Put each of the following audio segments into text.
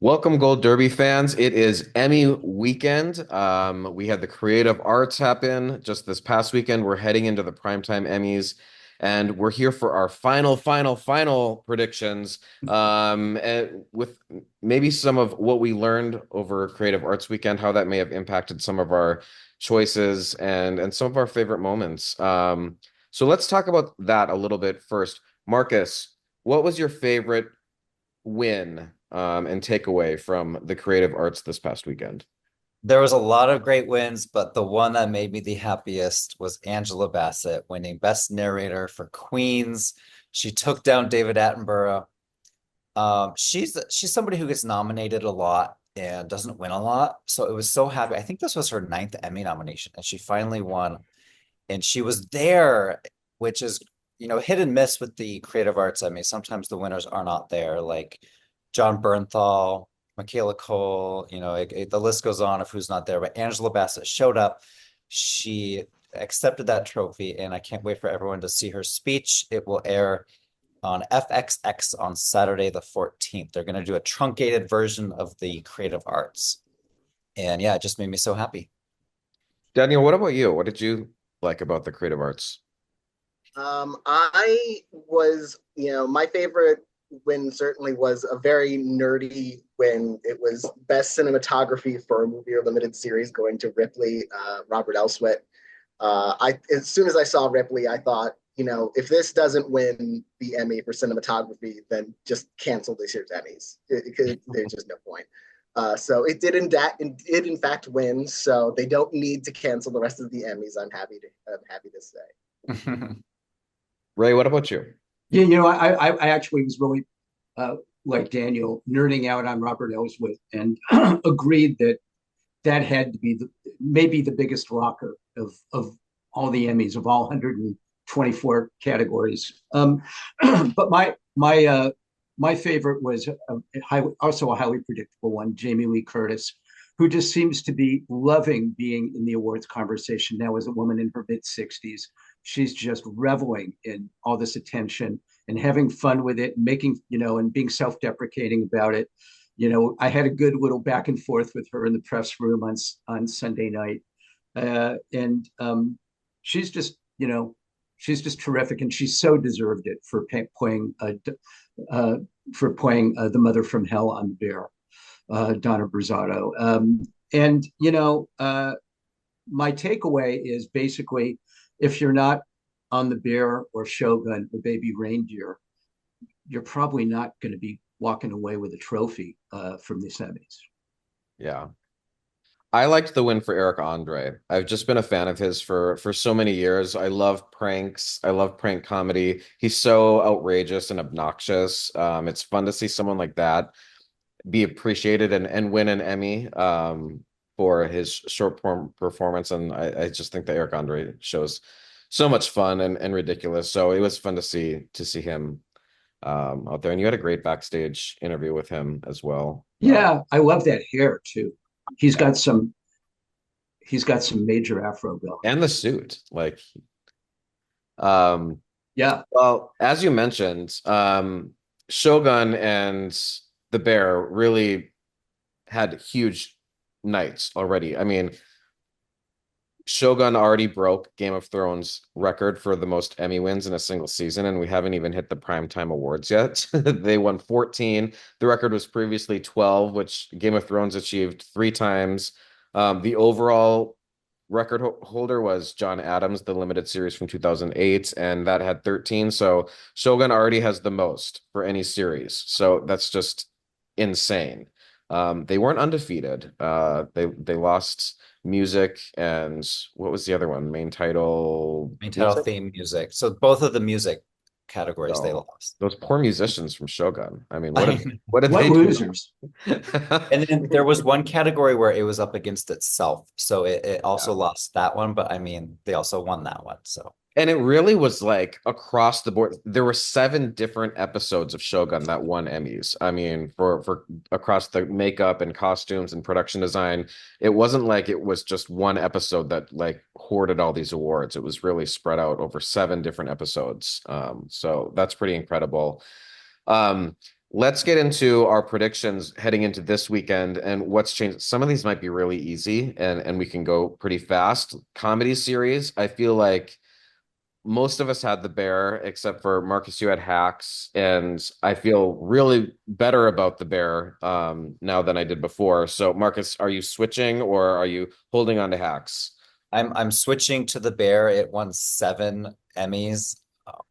Welcome, Gold Derby fans. It is Emmy weekend. We had the creative arts happen just this past weekend. We're heading into the primetime Emmys, and we're here for our final predictions. And with maybe some of what we learned over Creative Arts Weekend, how that may have impacted some of our choices and some of our favorite moments. So let's talk about that a little bit first. Marcus, what was your favorite win and takeaway from the creative arts this past weekend? There was a lot of great wins, but the one that made me the happiest was Angela Bassett winning Best Narrator for Queens. She took down David Attenborough. She's somebody who gets nominated a lot and doesn't win a lot. So it was so happy. I think this was her ninth Emmy nomination, and she finally won. And she was there, which is, hit and miss with the creative arts Emmy. Sometimes the winners are not there, like John Bernthal, Michaela Cole, the list goes on of who's not there. But Angela Bassett showed up. She accepted that trophy, and I can't wait for everyone to see her speech. It will air on FXX on Saturday the 14th. They're going to do a truncated version of the creative arts. And yeah, it just made me so happy. Daniel, what about you? What did you like about the creative arts? I was, my favorite win certainly was a very nerdy win. It was best cinematography for a movie or limited series going to Ripley, Robert Elswit. As soon as I saw Ripley, I thought, if this doesn't win the Emmy for cinematography, then just cancel this year's Emmys. There's just no point. So it did in fact win. So they don't need to cancel the rest of the Emmys. I'm happy to say. Ray, what about you? Yeah, I actually was really like Daniel, nerding out on Robert Elswit and agreed that that had to be maybe the biggest rocker of all the Emmys of all 124 categories. But my favorite was also a highly predictable one, Jamie Lee Curtis, who just seems to be loving being in the awards conversation now as a woman in her mid 60s. She's just reveling in all this attention and having fun with it, making, and being self-deprecating about it. I had a good little back and forth with her in the press room on Sunday night. And she's just, she's just terrific. And she's so deserved it for playing the mother from hell on The Bear, Donna Brizzato. My takeaway is basically, if you're not on The Bear or Shogun or Baby Reindeer, you're probably not going to be walking away with a trophy from the Emmys. Yeah. I liked the win for Eric Andre. I've just been a fan of his for so many years. I love pranks. I love prank comedy. He's so outrageous and obnoxious. It's fun to see someone like that be appreciated and win an Emmy for his short form performance. And I just think that Eric Andre shows so much fun and ridiculous. So it was fun to see him out there. And you had a great backstage interview with him as well. Yeah, I love that hair too. He's got some he's got some major afro going. And the suit. Um, Yeah. well, as you mentioned, Shogun and the Bear really had huge nights already. I mean, Shogun already broke Game of Thrones record for the most Emmy wins in a single season, and we haven't even hit the primetime awards yet. They won 14. The record was previously 12, which Game of Thrones achieved three times. The overall record holder was John Adams, the limited series from 2008, and that had 13. So Shogun already has the most for any series. So that's just insane. They weren't undefeated. They lost music and what was the other one? Main title Main title music. theme music. So both of the music categories they So lost. those poor musicians from Shogun. I mean, I know. what did What they do? losers? And then there was one category where it was up against itself. So it also Yeah. lost that one, but I mean, they also won that one. So And it really was like across the board. There were seven different episodes of Shogun that won Emmys. I mean, for across the makeup and costumes and production design, it wasn't like it was just one episode that like hoarded all these awards. It was really spread out over seven different episodes. So that's pretty incredible. Um, let's get into our predictions heading into this weekend and what's changed. Some of these might be really easy and we can go pretty fast. Comedy series, I feel like most of us had The Bear, except for Marcus, you had Hacks, and I feel really better about The Bear now than I did before. So, Marcus, are you switching or are you holding on to Hacks? I'm switching to The Bear. It won 7 Emmys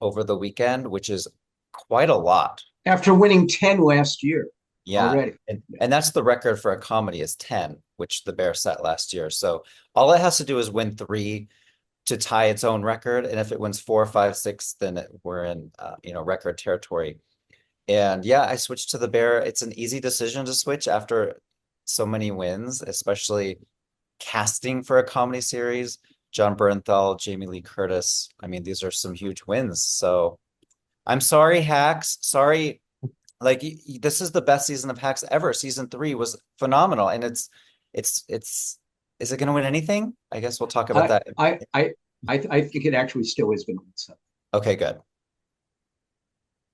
over the weekend, which is quite a lot. After winning 10 last year Yeah. already. And that's the record for a comedy is 10, which The Bear set last year. So all it has to do is win 3 to tie its own record. And if it wins 4, 5, 6, then we're in record territory. And yeah, I switched to The Bear. It's an easy decision to switch after so many wins, especially casting for a comedy series. John Bernthal, Jamie Lee Curtis. I mean, these are some huge wins. So I'm sorry, Hacks. Sorry. Like this is the best season of Hacks ever. Season 3 was phenomenal. And it's is it going to win anything? I guess we'll talk about that. I think it actually still is going to win something. Okay, good.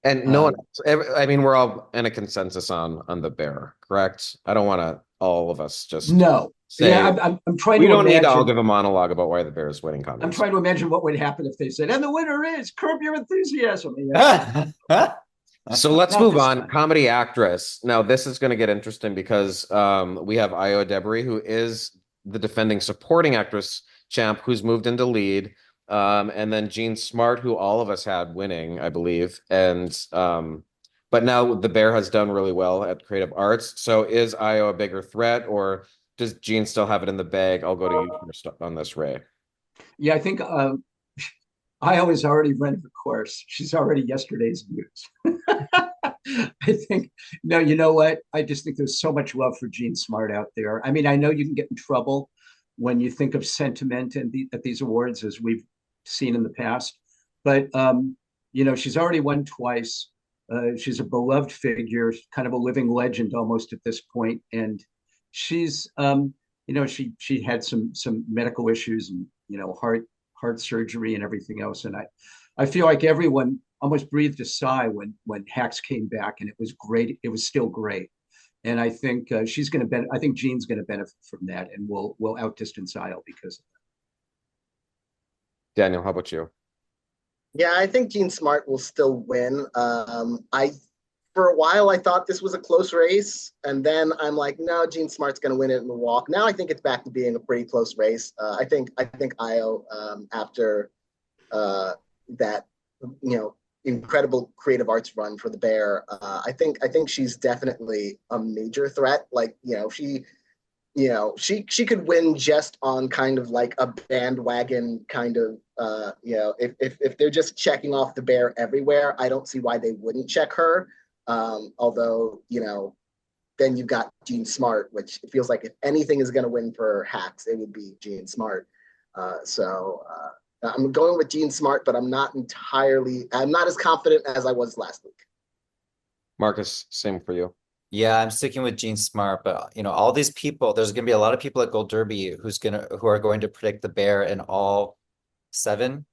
And no one else, I mean, we're all in a consensus on The Bear, correct? I don't want to all of us just No. say, Yeah, I'm trying we to don't need imagine. to all give a monologue about why The Bear is winning comedy. I'm trying to imagine what would happen if they said, and the winner is Curb Your Enthusiasm. So let's Not move this on. time. Comedy actress. Now, this is going to get interesting because we have Io Debris, who is the defending supporting actress champ, who's moved into lead. And then Jean Smart, who all of us had winning, I believe. And but now The Bear has done really well at Creative Arts. So is Io a bigger threat, or does Jean still have it in the bag? I'll go to you first on this, Ray. Yeah, I think Io is already run the course. She's already yesterday's news. I think, no, you know what? I just think there's so much love for Jean Smart out there. I mean, I know you can get in trouble when you think of sentiment and at these awards, as we've seen in the past. But, she's already won twice. She's a beloved figure, kind of a living legend almost at this point. And she's, she had some medical issues and, heart surgery and everything else. And I feel like everyone almost breathed a sigh when Hacks came back, and it was great. It was still great. And I think she's going to I think Jean's going to benefit from that, and will outdistance Io because of that. Daniel, how about you? Yeah, I think Jean Smart will still win. For a while I thought this was a close race, and then I'm like, no, Jean Smart's going to win it in the walk. Now I think it's back to being a pretty close race. I think Io after that, incredible creative arts run for The Bear. I think she's definitely a major threat. Like, she could win just on kind of like a bandwagon kind of, if they're just checking off The Bear everywhere, I don't see why they wouldn't check her. Although, then you've got Jean Smart, which it feels like if anything is going to win for Hacks, it would be Jean Smart. I'm going with Jean Smart, but I'm not as confident as I was last week. Marcus, same for you. Yeah, I'm sticking with Jean Smart, but all these people, there's going to be a lot of people at Gold Derby who are going to predict The Bear in all 7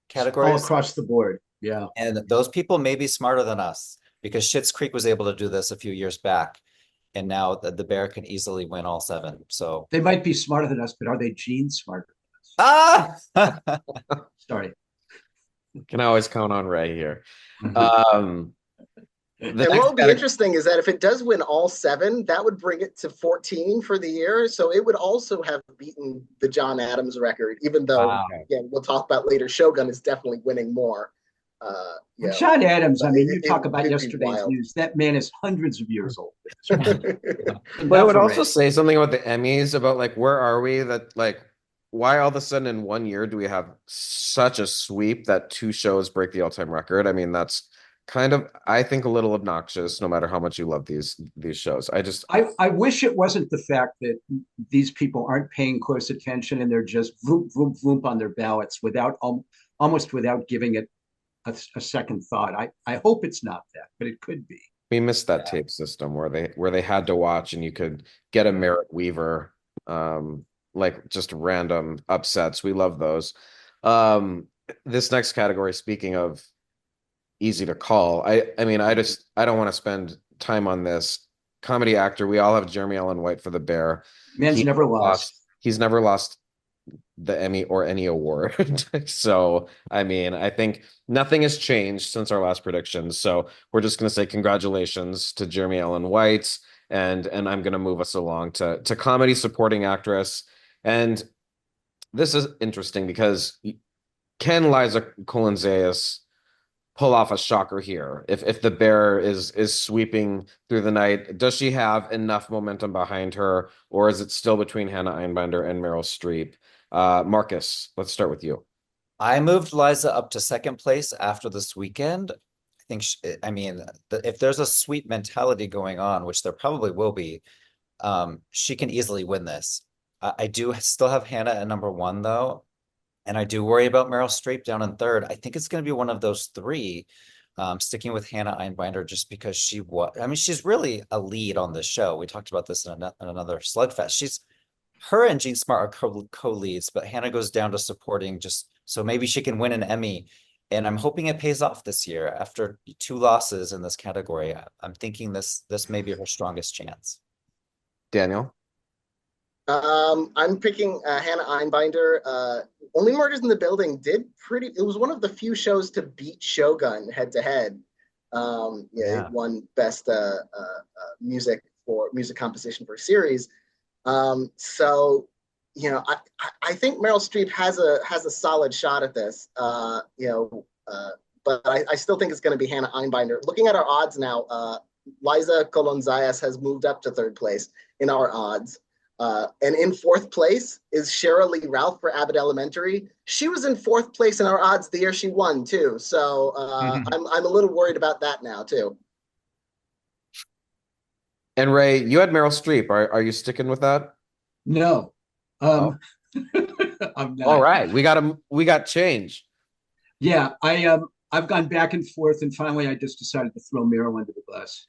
categories. All across the board. Yeah. And those people may be smarter than us, because Schitt's Creek was able to do this a few years back, and now the Bear can easily win all 7. So they might be smarter than us, but are they Jean smarter than us? Sorry. Can always count on Ray here. And what would be interesting is that if it does win all 7, that would bring it to 14 for the year. So it would also have beaten the John Adams record, even though, again, we'll talk about later, Shogun is definitely winning more. John Adams, I mean, you talk about yesterday's news. That man is hundreds of years old. But I would also say something about the Emmys, about like, where are we? That like, why all of a sudden in one year do we have such a sweep that 2 shows break the all-time record? I mean, that's kind of, I think, a little obnoxious, no matter how much you love these shows. I wish it wasn't the fact that these people aren't paying close attention and they're just voop, voop, voop on their ballots almost without giving it a second thought. I hope it's not that, but it could be. We missed that tape system where they had to watch and you could get a Merritt Weaver, like just random upsets. We love those. This next category, speaking of easy to call. I mean, I don't want to spend time on this. Comedy actor, we all have Jeremy Allen White for The Bear. Man's never lost. He's never lost the Emmy or any award. So, I mean, I think nothing has changed since our last predictions. So we're just going to say congratulations to Jeremy Allen White, and I'm going to move us along to comedy supporting actress. And this is interesting because can Liza Colin-Zayas pull off a shocker here? If the Bear is sweeping through the night, does she have enough momentum behind her, or is it still between Hannah Einbinder and Meryl Streep? Marcus, let's start with you. I moved Liza up to second place after this weekend. I think, I mean, if there's a sweep mentality going on, which there probably will be, she can easily win this. I do still have Hannah at number one, though. And I do worry about Meryl Streep down in third. I think it's going to be one of those three, sticking with Hannah Einbinder just because I mean, she's really a lead on this show. We talked about this in another slugfest. Her and Jean Smart are co-leads, but Hannah goes down to supporting just so maybe she can win an Emmy. And I'm hoping it pays off this year after 2 losses in this category. I'm thinking this may be her strongest chance. Daniel? I'm picking Hannah Einbinder. Only Murders in the Building it was one of the few shows to beat Shogun head to head. Yeah, it won best music composition for a series. So, I think Meryl Streep has a solid shot at this. But I still think it's going to be Hannah Einbinder. Looking at our odds now, Liza Colon-Zayas has moved up to third place in our odds. And in fourth place is Sheryl Lee Ralph for Abbott Elementary. She was in fourth place in our odds the year she won too. So I'm a little worried about that now too. And Ray, you had Meryl Streep. Are you sticking with that? No. I'm not. All right, we got change. Yeah, I've gone back and forth, and finally I just decided to throw Meryl under the bus.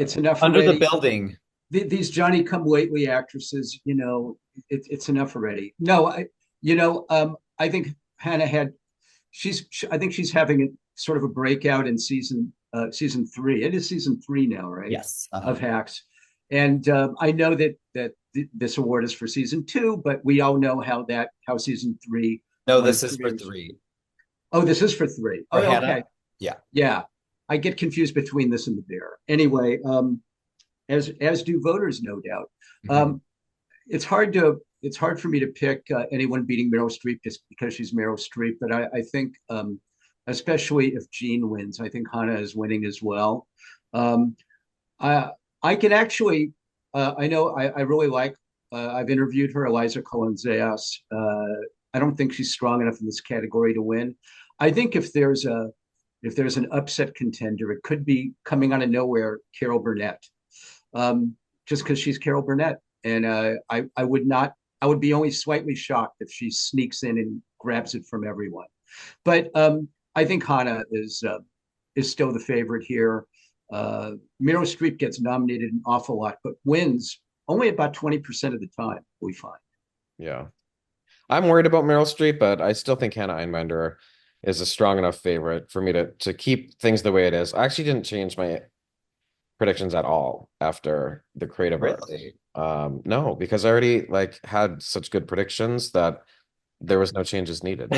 It's enough under already. The Building. These Johnny Come Lately actresses, it's enough already. No, I think Hannah I think she's having a sort of a breakout in season 3. It is season 3 now, right? Yes. Of Hacks. And I know that this award is for season 2, but we all know how season 3. No, this is for 3. Oh, this is for 3. For oh, Hannah? Okay. Yeah. Yeah. I get confused between this and The Bear. Anyway, as do voters, no doubt. It's hard for me to pick anyone beating Meryl Streep just because she's Meryl Streep, but I think especially if Jean wins, I think Hannah is winning as well. I can actually I know I really like I've interviewed her, Liza Colin-Zayas. I don't think she's strong enough in this category to win. I think if there's an upset contender, it could be coming out of nowhere, Carol Burnett. Just because she's Carol Burnett, and I would be only slightly shocked if she sneaks in and grabs it from everyone. But I think Hannah is still the favorite here. Meryl Streep gets nominated an awful lot, but wins only about 20% of the time, we find. Yeah. I'm worried about Meryl Streep, but I still think Hannah Einbinder is a strong enough favorite for me to keep things the way it is. I actually didn't change my predictions at all after the creative Really? No, because I already had such good predictions that there was no changes needed.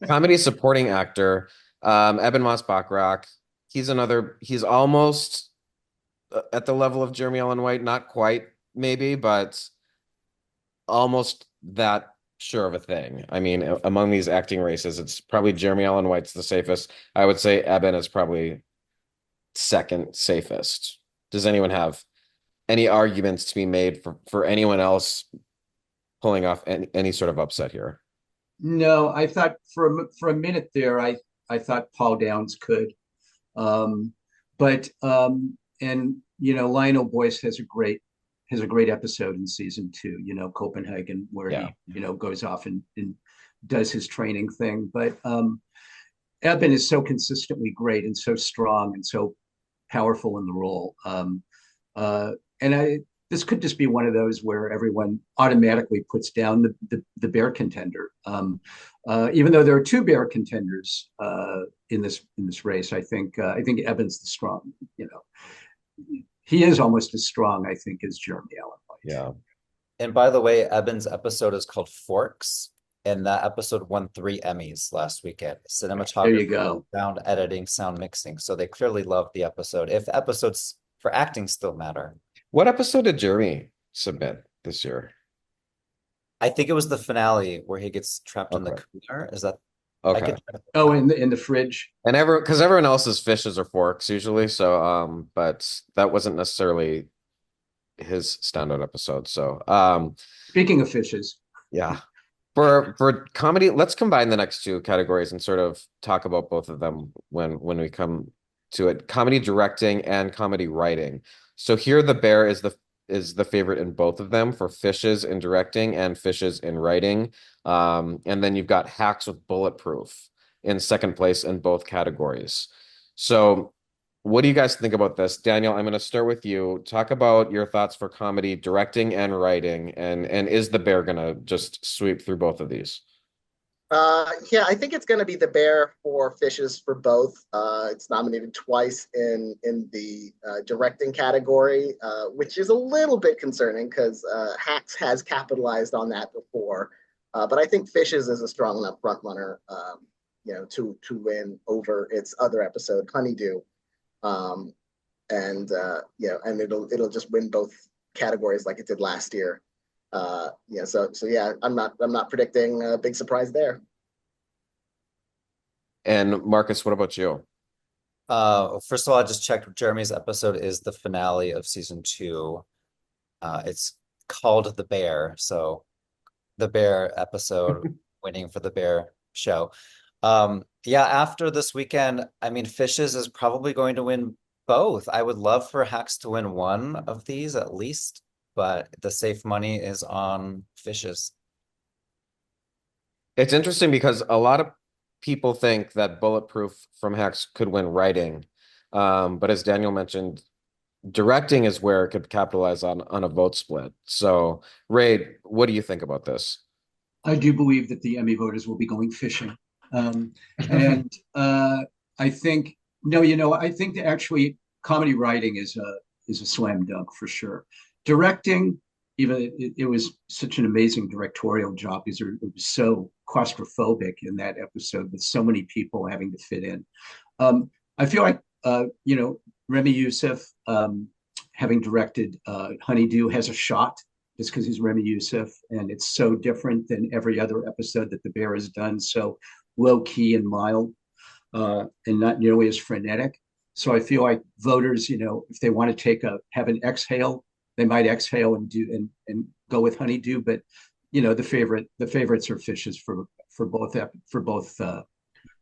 Comedy supporting actor, Eben Moss-Bachrach. He's almost at the level of Jeremy Allen White, not quite maybe, but almost that sure of a thing. I mean, among these acting races, it's probably Jeremy Allen White's the safest. I would say Eben is probably second safest. Does anyone have any arguments to be made for anyone else pulling off any sort of upset here? No, I thought for a minute there, I thought Paul Downs could, but Lionel Boyce has a great episode in season 2. Copenhagen, where he goes off and does his training thing. But Eben is so consistently great and so strong and so powerful in the role. And this could just be one of those where everyone automatically puts down the Bear contender. Even though there are two Bear contenders in this race, I think Evan's the strong. He is almost as strong, I think, as Jeremy Allen White. Yeah. And by the way, Eben's episode is called Forks, and that episode won 3 Emmys last weekend. Cinematography, there you go. Sound editing, sound mixing. So they clearly loved the episode. If the episodes for acting still matter. What episode did Jeremy submit this year? I think it was the finale where he gets trapped in the cooler. Is that okay? Oh, in the fridge. And because everyone else's fishes or forks usually, so but that wasn't necessarily his standout episode. So speaking of fishes, yeah. For comedy, let's combine the next two categories and sort of talk about both of them when we come to it. Comedy directing and comedy writing. So here the Bear is the favorite in both of them for fishes in directing and fishes in writing. And then you've got Hacks with Bulletproof in second place in both categories. So what do you guys think about this? Daniel, I'm going to start with you. Talk about your thoughts for comedy directing and writing, and is the Bear going to just sweep through both of these? Yeah, I think it's going to be the Bear for fishes for both. It's nominated twice in the directing category, which is a little bit concerning because Hacks has capitalized on that before. But I think Fishes is a strong enough front runner, to win over its other episode, Honeydew. And it'll just win both categories like it did last year. So yeah, I'm not predicting a big surprise there. And Marcus, what about you? First of all, I just checked. Jeremy's episode is the finale of season 2. It's called The Bear, so the Bear episode winning for the Bear show. Yeah, after this weekend, I mean, Fishes is probably going to win both. I would love for Hacks to win one of these at least, but the safe money is on Fishes. It's interesting because a lot of people think that Bulletproof from Hacks could win writing. But as Daniel mentioned, directing is where it could capitalize on a vote split. So, Ray, what do you think about this? I do believe that the Emmy voters will be going fishing. And I think I think that actually comedy writing is a slam dunk for sure. Directing, even it was such an amazing directorial job because it was so claustrophobic in that episode with so many people having to fit in. I feel like Remy Youssef, having directed Honeydew, has a shot just because he's Remy Youssef, and it's so different than every other episode that the Bear has done. So low key and mild, and not nearly as frenetic. So I feel like voters, if they want to have an exhale, they might exhale and go with Honeydew. But the favorites are Fishes for both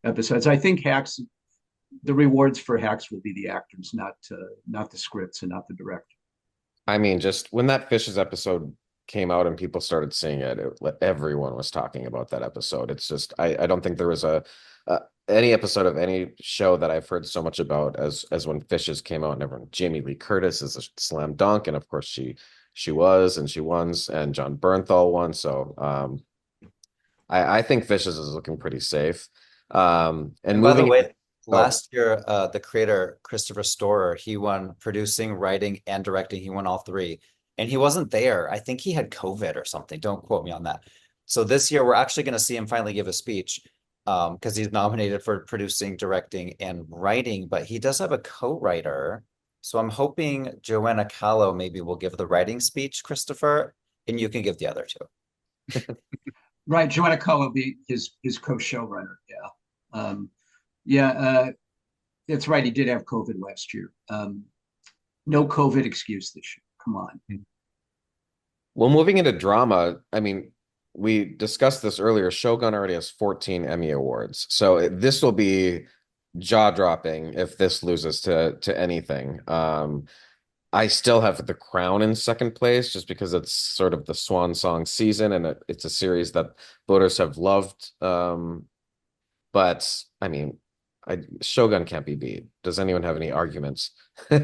episodes. I think Hacks, the rewards for Hacks will be the actors, not the scripts and not the director. I mean, just when that Fishes episode came out and people started seeing it, everyone was talking about that episode. It's just I don't think there was any episode of any show that I've heard so much about as when Fishes came out, and everyone, Jamie Lee Curtis is a slam dunk, and of course she was, and she won, and John Bernthal won. So I think Fishes is looking pretty safe. And by the way, last year, the creator, Christopher Storer, he won producing, writing, and directing. He won all 3. And he wasn't there. I think he had COVID or something. Don't quote me on that. So this year, we're actually going to see him finally give a speech because he's nominated for producing, directing, and writing. But he does have a co-writer. So I'm hoping Joanna Callow maybe will give the writing speech, Christopher, and you can give the other 2. Right. Joanna Callow will be his co-showrunner. Yeah. That's right. He did have COVID last year. No COVID excuse this year. Come on. Well, moving into drama, I mean, we discussed this earlier. Shogun already has 14 Emmy Awards. So this will be jaw-dropping if this loses to anything. I still have The Crown in second place just because it's sort of the swan song season, and it's a series that voters have loved. But I mean, Shogun can't be beat. Does anyone have any arguments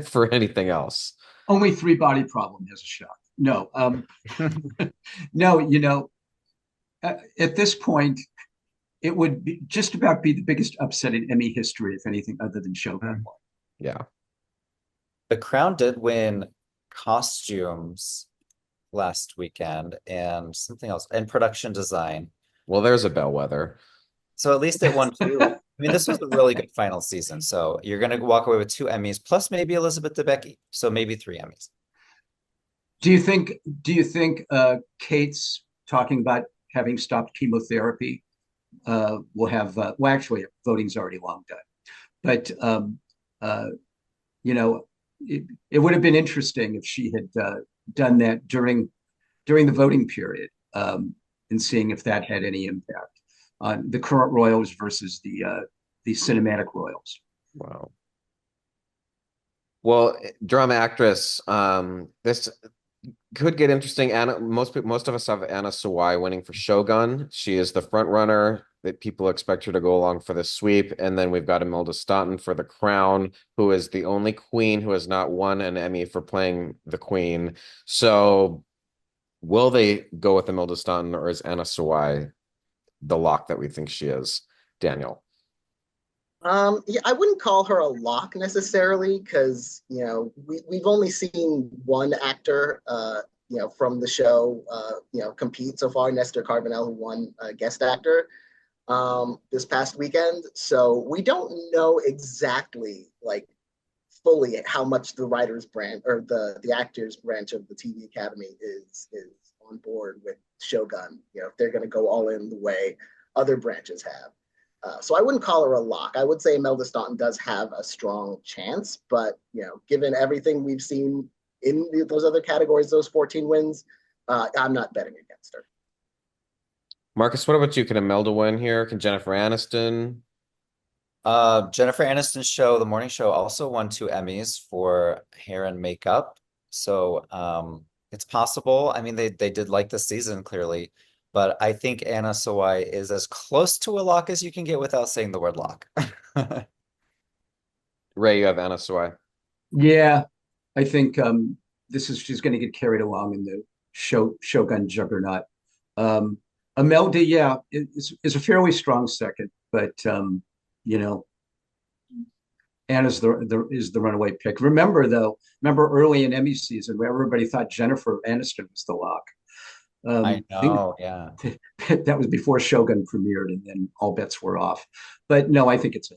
for anything else? Only Three Body Problem has a shot. No, no, at this point, it would be just about be the biggest upset in Emmy history, if anything, other than Shogun. Yeah. The Crown did win costumes last weekend and something else, and production design. Well, there's a bellwether. So at least it won two. I mean, this was a really good final season. So you're going to walk away with 2 Emmys, plus maybe Elizabeth Debicki. So maybe 3 Emmys. Do you think Kate's talking about having stopped chemotherapy will have well, actually voting's already long done, but uh, it would have been interesting if she had done that during the voting period, and seeing if that had any impact on the current royals versus the cinematic royals. Wow. Well, drama actress, this could get interesting. Most of us have Anna Sawai winning for Shogun. She is the front runner that people expect her to go along for the sweep. And then we've got Imelda Staunton for The Crown, who is the only queen who has not won an Emmy for playing the queen. So will they go with Imelda Staunton, or is Anna Sawai the lock that we think she is? Daniel. Yeah, I wouldn't call her a lock necessarily because we've only seen one actor from the show compete so far, Nestor Carbonell, who won guest actor this past weekend. So we don't know exactly fully how much the writers branch or the actors branch of the TV Academy is on board with Shogun. If they're going to go all in the way other branches have. So I wouldn't call her a lock. I would say Imelda Staunton does have a strong chance, but given everything we've seen in those other categories, those 14 wins, I'm not betting against her. Marcus, what about you? Can Imelda win here? Can Jennifer Aniston? Jennifer Aniston's show, The Morning Show, also won 2 Emmys for hair and makeup. So it's possible. I mean, they did like the season clearly. But I think Anna Sawai is as close to a lock as you can get without saying the word lock. Ray, you have Anna Sawai. Yeah, I think she's going to get carried along in the Shogun juggernaut. Imelda, yeah, is a fairly strong second, but Anna's is the runaway pick. Remember early in Emmy season where everybody thought Jennifer Aniston was the lock. I know, yeah. That was before Shogun premiered, and then all bets were off. But no, I think it's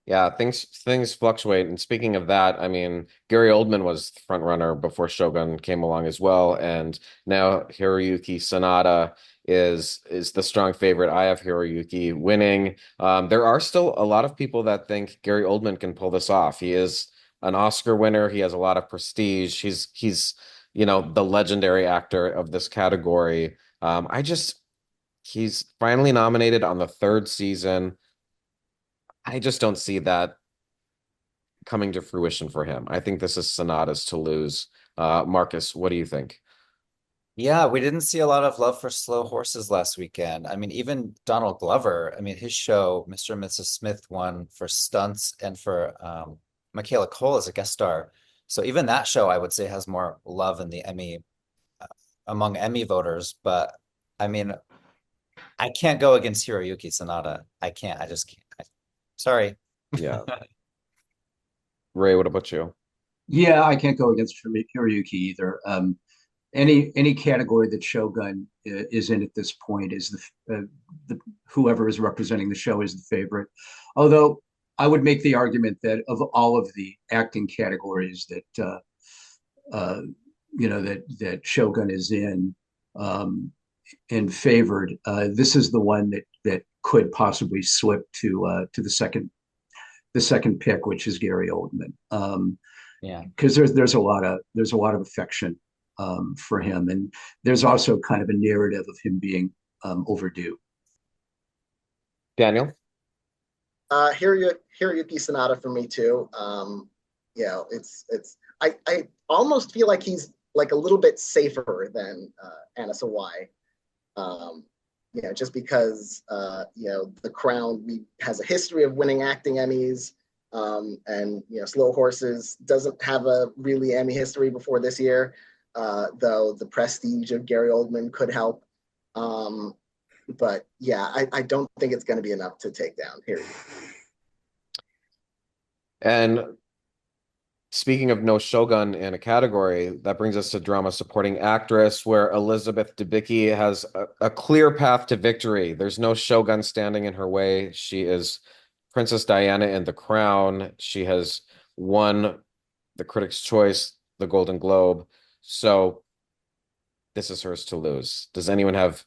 Yeah, things fluctuate. And speaking of that, I mean, Gary Oldman was the front runner before Shogun came along as well, and now Hiroyuki Sanada is the strong favorite. I have Hiroyuki winning. There are still a lot of people that think Gary Oldman can pull this off. He is an Oscar winner. He has a lot of prestige. He's the legendary actor of this category. He's finally nominated on the third season. I just don't see that coming to fruition for him. I think this is Sonata's to lose. Marcus, what do you think? Yeah, we didn't see a lot of love for slow horses last weekend. I mean, even Donald Glover, I mean, his show, Mr. and Mrs. Smith, won for stunts and for Michaela Cole as a guest star. So even that show, I would say, has more love in the Emmy among Emmy voters. But I mean, I can't go against Hiroyuki Sanada. I can't. I just can't. Sorry. Yeah. Ray, what about you? Yeah, I can't go against Hiroyuki either. Any category that Shogun is in at this point is the whoever is representing the show is the favorite. Although I would make the argument that of all of the acting categories that that Shogun is in and favored, this is the one that could possibly slip to the second pick, which is Gary Oldman. Yeah, because there's a lot of affection for him, and there's also kind of a narrative of him being overdue. Daniel? Hiroyuki Sanada for me too. I almost feel like he's like a little bit safer than Anna Sawai. Just because The Crown has a history of winning acting Emmys. And Slow Horses doesn't have a really Emmy history before this year, though the prestige of Gary Oldman could help. But yeah, I don't think it's going to be enough to take down here. And speaking of no Shogun in a category, that brings us to drama supporting actress, where Elizabeth Debicki has a clear path to victory. There's no Shogun standing in her way. She is Princess Diana in The Crown. She has won the Critics' Choice, the Golden Globe. So this is hers to lose. Does anyone have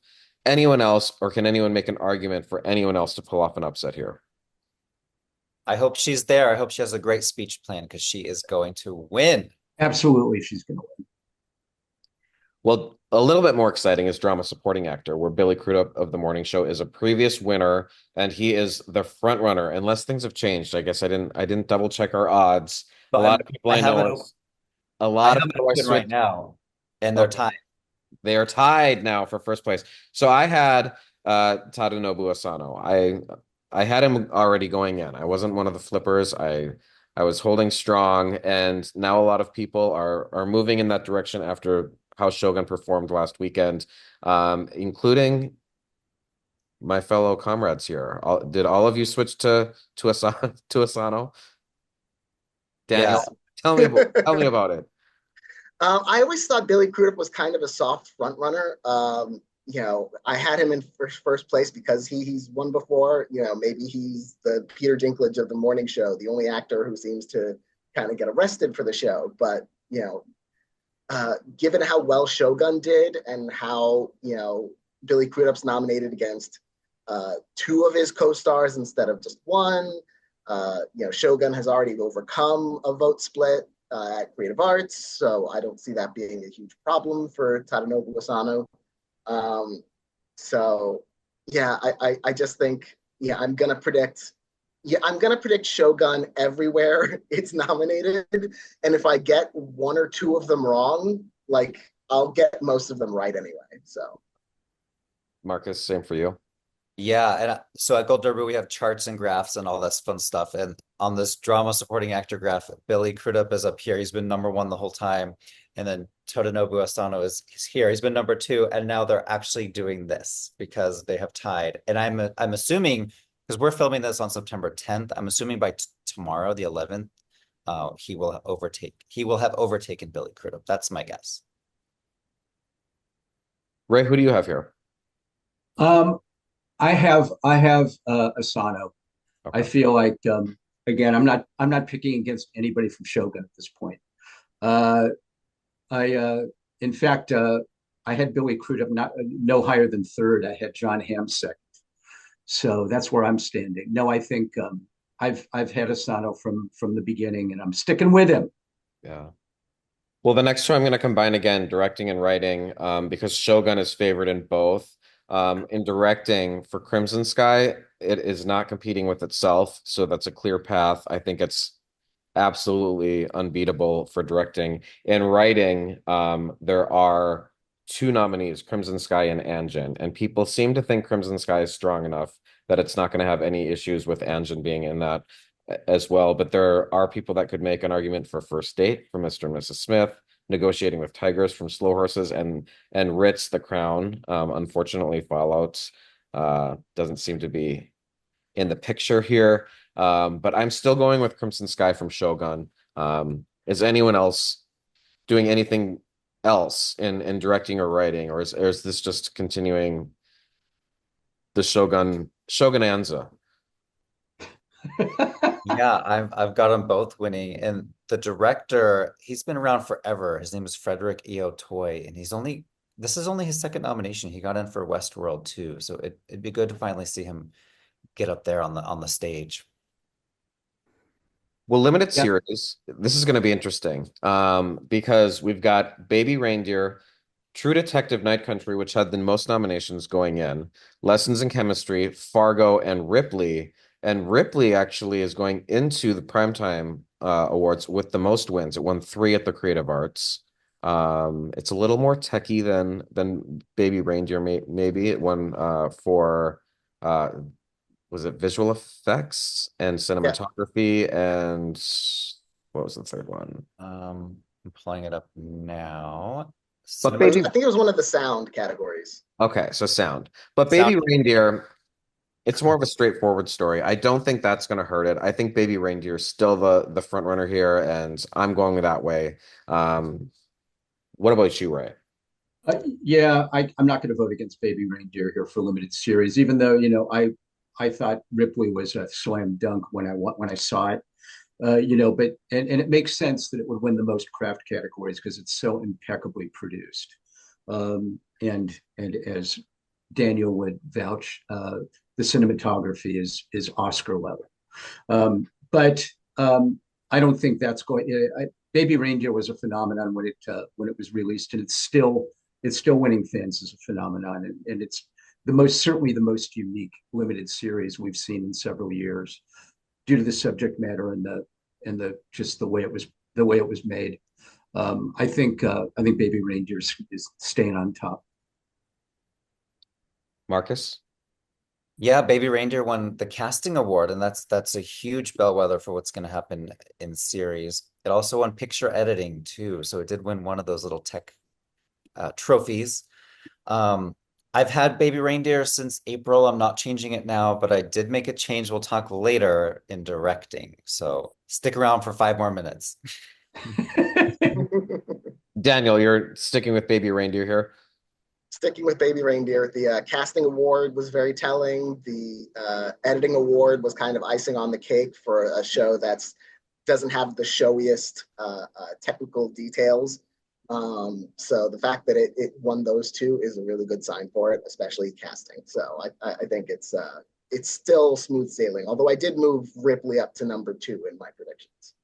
anyone else, or can anyone make an argument for anyone else to pull off an upset here? I hope she's there. I hope she has a great speech plan because she is going to win. Absolutely, she's going to win. Well, a little bit more exciting is drama supporting actor, where Billy Crudup of The Morning Show is a previous winner, and he is the front runner. Unless things have changed, I guess I didn't double check our odds. But a lot of people I know, a lot of people I right now, and they're tied. They are tied now for first place. So I had Tadanobu Asano. I had him already going in. I wasn't one of the flippers. I was holding strong, and now a lot of people are moving in that direction after how Shogun performed last weekend, including my fellow comrades here. Did all of you switch to Asano? Daniel, yeah. tell me about it. I always thought Billy Crudup was kind of a soft front runner. I had him in first place because he's won before. Maybe he's the Peter Dinklage of The Morning Show, the only actor who seems to kind of get arrested for the show. But given how well Shogun did and how Billy Crudup's nominated against two of his co-stars instead of just one. Shogun has already overcome a vote split at Creative Arts, so I don't see that being a huge problem for Tadanobu Asano. So yeah, I just think I'm gonna predict Shogun everywhere it's nominated, and if I get one or two of them wrong, I'll get most of them right anyway. So Marcus, same for you. Yeah, and so at Gold Derby we have charts and graphs and all this fun stuff. And on this drama supporting actor graph, Billy Crudup is up here. He's been #1 the whole time, and then Tadanobu Asano is here. He's been #2, and now they're actually doing this because they have tied. And I'm assuming, because we're filming this on September 10th, I'm assuming by tomorrow, the 11th, he will have overtaken Billy Crudup. That's my guess. Ray, who do you have here? I have Asano. Okay. I feel like again, I'm not picking against anybody from Shogun at this point. In fact, I had Billy Crudup no higher than third. I had John Hamm second. So that's where I'm standing. No, I think I've had Asano from the beginning, and I'm sticking with him. Yeah. Well, the next two I'm going to combine again, directing and writing, because Shogun is favored in both. In directing for Crimson Sky, it is not competing with itself, so that's a clear path. I think it's absolutely unbeatable for directing. In writing, there are two nominees, Crimson Sky and Anjin, and people seem to think Crimson Sky is strong enough that it's not going to have any issues with Anjin being in that as well. But there are people that could make an argument for First Date from Mr. and Mrs. Smith, Negotiating with Tigers from Slow Horses, and Ritz the Crown. Unfortunately, Fallout doesn't seem to be in the picture here. But I'm still going with Crimson Sky from Shogun. Is anyone else doing anything else in directing or writing, or is this just continuing the Shogunanza? Yeah, I've got them both winning. And the director, he's been around forever. His name is Frederick E.O. Toy, and this is only his second nomination. He got in for Westworld too. So it'd be good to finally see him get up there on the stage. Well, limited series, this is going to be interesting because we've got Baby Reindeer, True Detective Night Country, which had the most nominations going in, Lessons in Chemistry, Fargo, and Ripley. And Ripley actually is going into the Primetime Awards with the most wins. It won 3 at the Creative Arts. It's a little more techy than Baby Reindeer, maybe. It won for was it visual effects and Yeah. cinematography and what was the third one? I'm pulling it up now. But I Cinema. Baby, think it was one of the sound categories. okay, so sound. But Baby Sound. Reindeer, it's more of a straightforward story. I don't think that's going to hurt it. I think Baby Reindeer is still the front runner here, and I'm going that way. Um, what about you, Ray? Yeah, I'm not going to vote against Baby Reindeer here for limited series, even though I thought Ripley was a slam dunk when I saw it. But and it makes sense that it would win the most craft categories because it's so impeccably produced. And as Daniel would vouch, the cinematography is Oscar level. But I don't think that's going. Baby Reindeer was a phenomenon when it was released, and it's still winning fans as a phenomenon, and it's certainly the most unique limited series we've seen in several years due to the subject matter and the just the way it was made. I think Baby Reindeer is staying on top. Marcus? Yeah, Baby Reindeer won the casting award, and that's a huge bellwether for what's going to happen in series. It also won picture editing too, so it did win one of those little tech trophies. Um, I've had Baby Reindeer since April. I'm not changing it now, but I did make a change. We'll talk later in directing. So stick around for 5 more minutes. Daniel, you're sticking with Baby Reindeer here. Sticking with Baby Reindeer, the casting award was very telling. The editing award was kind of icing on the cake for a show that's doesn't have the showiest technical details. So the fact that it won those two is a really good sign for it, especially casting. So I think it's still smooth sailing. Although I did move Ripley up to number two in my predictions.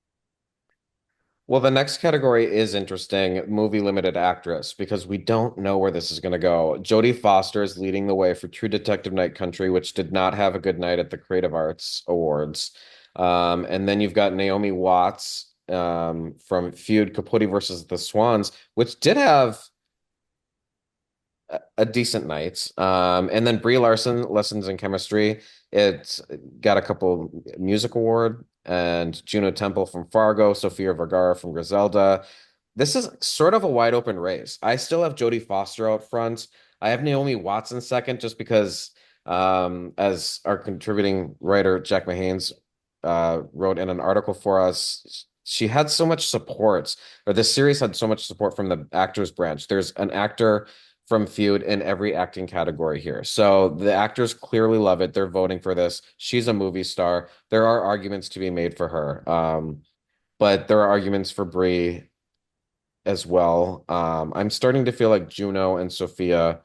Well, the next category is interesting, movie limited actress, because we don't know where this is going to go. Jodie Foster is leading the way for True Detective Night Country, which did not have a good night at the Creative Arts Awards. And then you've got Naomi Watts from Feud Capote versus the Swans, which did have a decent night. And then Brie Larson, Lessons in Chemistry. It's got a couple music award and Juno Temple from Fargo, Sofia Vergara from Griselda. This is sort of a wide open race. I still have Jodie Foster out front. I have Naomi Watts in second just because, as our contributing writer Jack Mahanes wrote in an article for us, she had so much support, or this series had so much support from the actors branch. There's an actor from Feud in every acting category here. So the actors clearly love it. They're voting for this. She's a movie star. There are arguments to be made for her. But there are arguments for Brie as well. I'm starting to feel like Juno and Sophia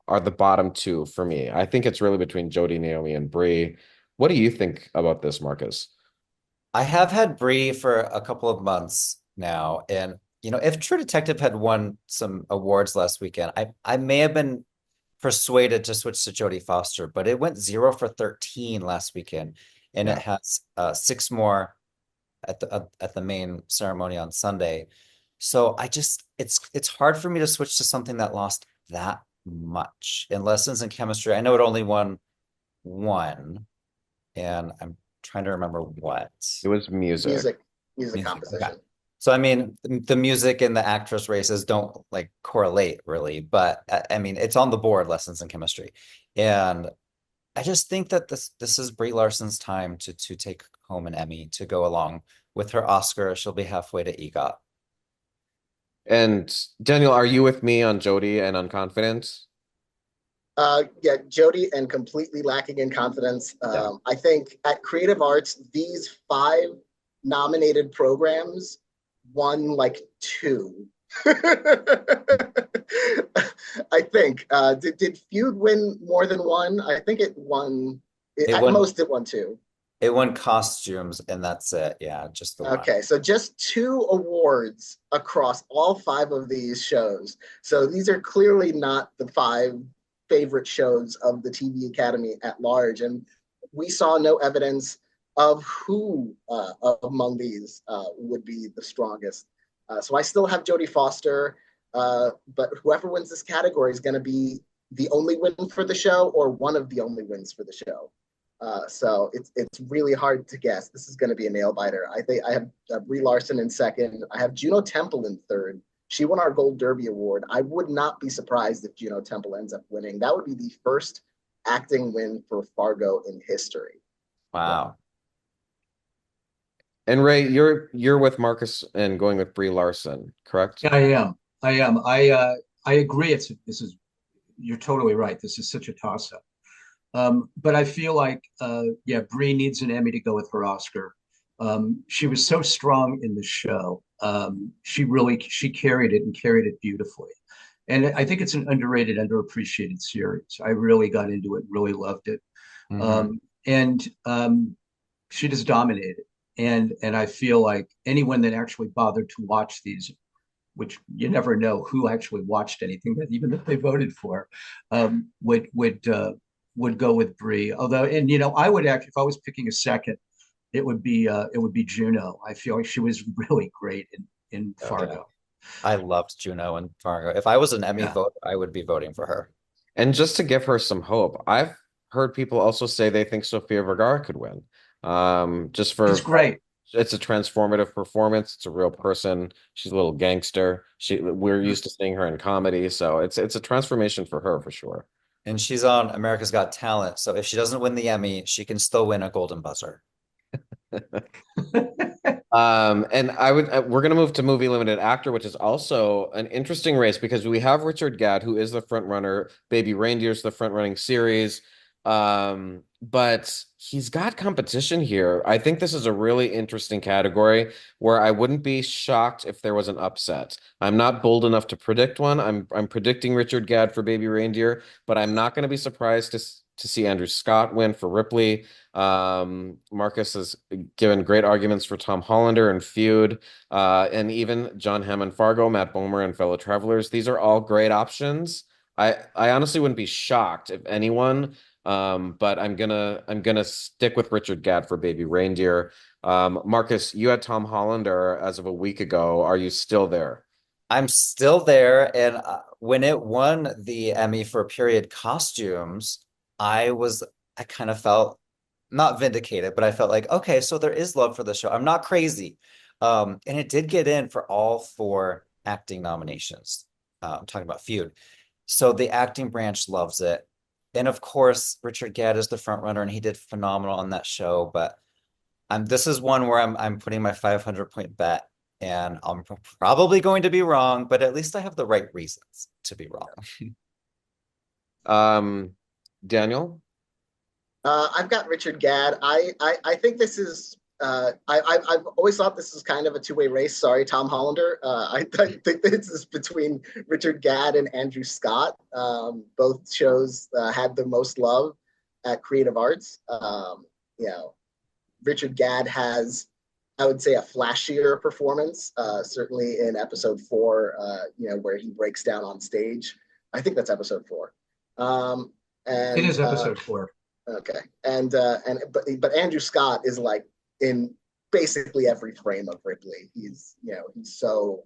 are the bottom two for me. I think it's really between Jodie, Naomi, and Brie. What do you think about this, Marcus? I have had Brie for a couple of months now, and if True Detective had won some awards last weekend, I may have been persuaded to switch to Jodie Foster, but it went 0 for 13 last weekend, and it Yeah. has six more at the main ceremony on Sunday. So it's hard for me to switch to something that lost that much. In Lessons in Chemistry, I know it only won one, and I'm trying to remember what. It was music. Music Music. Okay. composition. So I mean, the music and the actress races don't like correlate really, but I mean, it's on the board, Lessons in Chemistry, and I just think that this is Brie Larson's time to take home an Emmy to go along with her Oscar. She'll be halfway to EGOT. And Daniel, are you with me on Jodie and on Confidence? Yeah, Jody, and completely lacking in confidence. Yeah. I think at Creative Arts, these five nominated programs won like two. I think. Did Feud win more than one? I think it won. It At won most, it won two. it won costumes, and that's it. Yeah, just the one. Okay, so just two awards across all five of these shows. So these are clearly not the five favorite shows of the TV Academy at large. And we saw no evidence of who among these would be the strongest. So I still have Jodie Foster, but whoever wins this category is going to be the only win for the show or one of the only wins for the show. So it's really hard to guess. This is going to be a nail biter. I think I have Brie Larson in second. I have Juno Temple in third. She won our Gold Derby Award. I would not be surprised if Juno Temple ends up winning. That would be the first acting win for Fargo in history. Wow. And Ray, you're with Marcus and going with Brie Larson, correct? Yeah, I am. I am. I agree. You're totally right. This is such a toss-up. But I feel like, yeah, Brie needs an Emmy to go with her Oscar. She was so strong in the show. She carried it and carried it beautifully. And I think it's an underrated, underappreciated series. I really got into it, really loved it. And she just dominated. And I feel like anyone that actually bothered to watch these, which you never know who actually watched anything that even if they voted for, would go with Brie. Although, and I would actually, if I was picking a second, it would be Juno. I feel like she was really great in Fargo. Yeah. I loved Juno and Fargo. If I was an Emmy Yeah. vote, I would be voting for her. And just to give her some hope, I've heard people also say they think Sofia Vergara could win. Just for It's great. It's a transformative performance. It's a real person. She's a little gangster. We're used to seeing her in comedy, so it's a transformation for her for sure. And she's on America's Got Talent, so if she doesn't win the Emmy, she can still win a Golden Buzzer. And we're going to move to movie limited actor, which is also an interesting race because we have Richard Gadd, who is the front runner. Baby Reindeer's the front running series. But he's got competition here. I think this is a really interesting category where I wouldn't be shocked if there was an upset. I'm not bold enough to predict one. I'm predicting Richard Gadd for Baby Reindeer, but I'm not going to be surprised to see Andrew Scott win for Ripley. Marcus has given great arguments for Tom Hollander and Feud, and even John Hamm and Fargo, Matt Bomer and Fellow Travelers. These are all great options. I honestly wouldn't be shocked if anyone. But I'm gonna stick with Richard Gadd for Baby Reindeer. Marcus, you had Tom Hollander as of a week ago. Are you still there? I'm still there, and when it won the Emmy for period costumes, I kind of felt not vindicated, but I felt like, okay, so there is love for the show. I'm not crazy. And it did get in for all 4 acting nominations. I'm talking about Feud. So the acting branch loves it. And of course, Richard Gadd is the front runner, and he did phenomenal on that show. But this is one where I'm putting my 500-point bet, and I'm probably going to be wrong, but at least I have the right reasons to be wrong. Daniel? I've got Richard Gadd. I think this is I've always thought this is kind of a two-way race. Sorry, Tom Hollander. I think this is between Richard Gadd and Andrew Scott. Both shows had the most love at Creative Arts. Richard Gadd has, I would say, a flashier performance. Certainly in episode 4, where he breaks down on stage. I think that's episode 4. And it is episode 4. Okay, but Andrew Scott is like in basically every frame of Ripley. He's so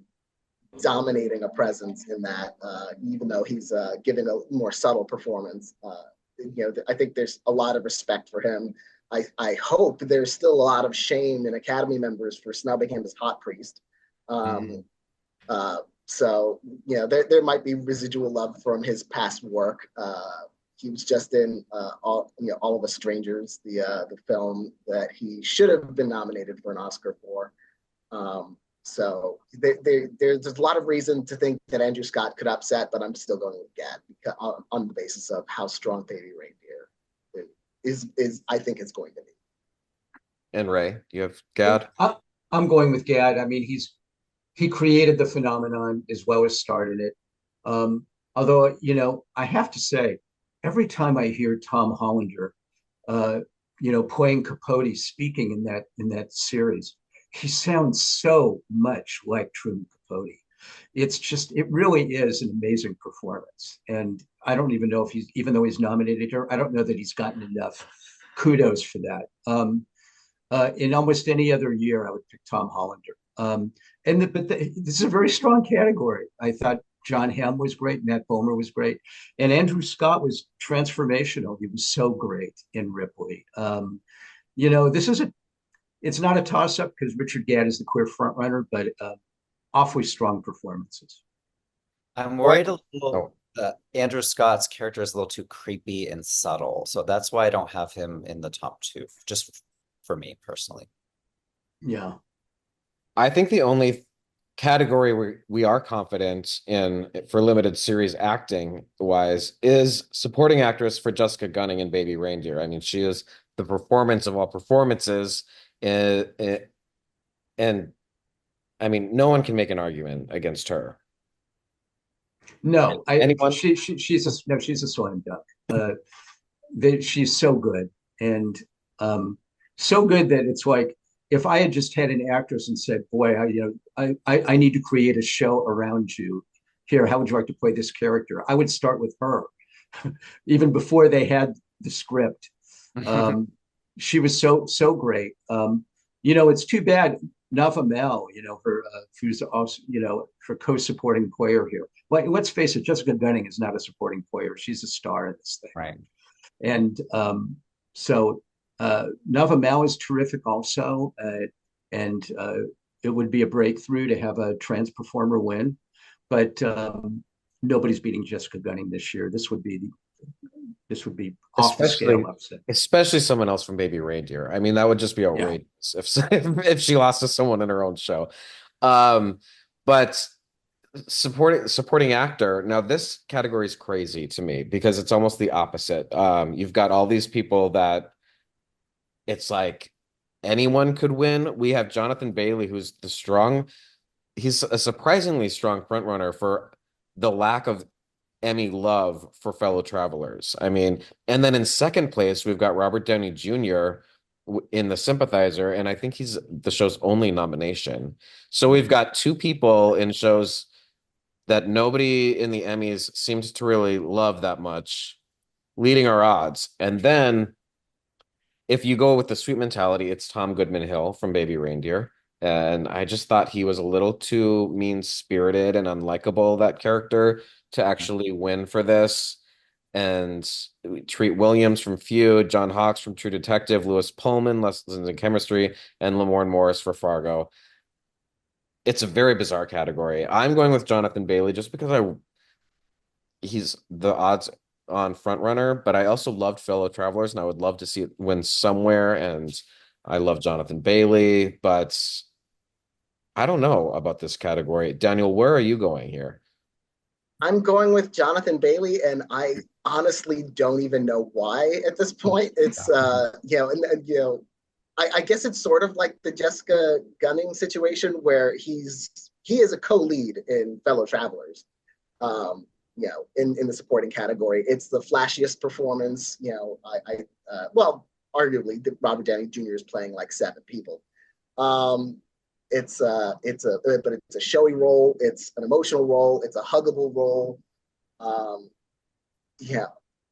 dominating a presence in that, even though he's giving a more subtle performance. I think there's a lot of respect for him. I hope there's still a lot of shame in Academy members for snubbing him as hot priest. So there might be residual love from his past work. He was just in All of Us Strangers, the film that he should have been nominated for an Oscar for. So there's a lot of reason to think that Andrew Scott could upset, but I'm still going with Gadd on the basis of how strong Baby Reindeer is. I think it's going to be. And Ray, you have Gadd? I'm going with Gadd. I mean, he created the phenomenon as well as started it. Although, I have to say, every time I hear Tom Hollander, playing Capote, speaking in that series, he sounds so much like Truman Capote. It really is an amazing performance. And I don't even know if even though he's nominated here, I don't know that he's gotten enough kudos for that. In almost any other year, I would pick Tom Hollander. But this is a very strong category. I thought John Hamm was great. Matt Bomer was great. And Andrew Scott was transformational. He was so great in Ripley. This is it's not a toss-up because Richard Gadd is the clear front runner, but awfully strong performances. I'm worried a Oh, little that Andrew Scott's character is a little too creepy and subtle. So that's why I don't have him in the top two, just for me personally. Yeah. I think the only category we are confident in for limited series acting wise is supporting actress for Jessica Gunning in Baby Reindeer. I mean, she is the performance of all performances, and I mean, no one can make an argument against her. No, Anyone? she's a slam dunk. She's so good and so good that it's like if I had just had an actress and said, "Boy, I need to create a show around you. Here, how would you like to play this character?" I would start with her, even before they had the script. She was so great. It's too bad Nava Mel, who's also her co-supporting player here. Like, let's face it, Jessica Gunning is not a supporting player; she's a star in this thing. Right. And so Nava Mao is terrific also. And it would be a breakthrough to have a trans performer win. But nobody's beating Jessica Gunning this year. This would be off the scale upset. Especially someone else from Baby Reindeer. I mean, that would just be outrageous if she lost to someone in her own show. But supporting actor, now this category is crazy to me because it's almost the opposite. You've got all these people that it's like anyone could win. We have Jonathan Bailey, who's he's a surprisingly strong front runner for the lack of Emmy love for Fellow Travelers. I mean, and then in second place, we've got Robert Downey Jr. In The Sympathizer, and I think he's the show's only nomination. So we've got two people in shows that nobody in the Emmys seems to really love that much, leading our odds. And then if you go with the sweet mentality, it's Tom Goodman-Hill from Baby Reindeer. And I just thought he was a little too mean-spirited and unlikable, that character, to actually win for this. And Treat Williams from Feud, John Hawkes from True Detective, Lewis Pullman, Lessons in Chemistry, and Lamorne Morris for Fargo. It's a very bizarre category. I'm going with Jonathan Bailey just because he's the odds on front runner, but I also loved Fellow Travelers and I would love to see it win somewhere. And I love Jonathan Bailey, but I don't know about this category. Daniel, where are you going here? I'm going with Jonathan Bailey, and I honestly don't even know why at this point. It's I guess it's sort of like the Jessica Gunning situation where he is a co-lead in Fellow Travelers. In the supporting category, it's the flashiest performance. Arguably, Robert Downey Jr. is playing like 7 people. But it's a showy role. It's an emotional role. It's a huggable role.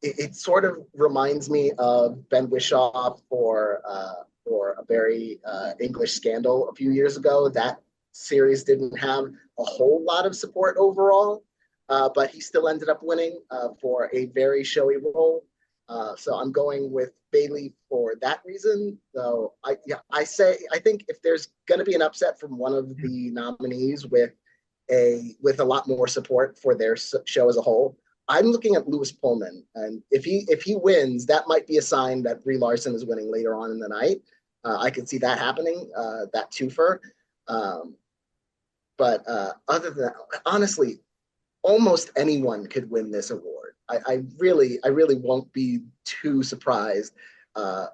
It sort of reminds me of Ben Whishaw for a very English Scandal a few years ago. That series didn't have a whole lot of support overall, but he still ended up winning for a very showy role. So I'm going with Bailey for that reason. So I think if there's going to be an upset from one of the nominees with a lot more support for their show as a whole, I'm looking at Lewis Pullman, and if he wins, that might be a sign that Brie Larson is winning later on in the night. I could see that happening, that twofer. But other than that, honestly, almost anyone could win this award. I really won't be too surprised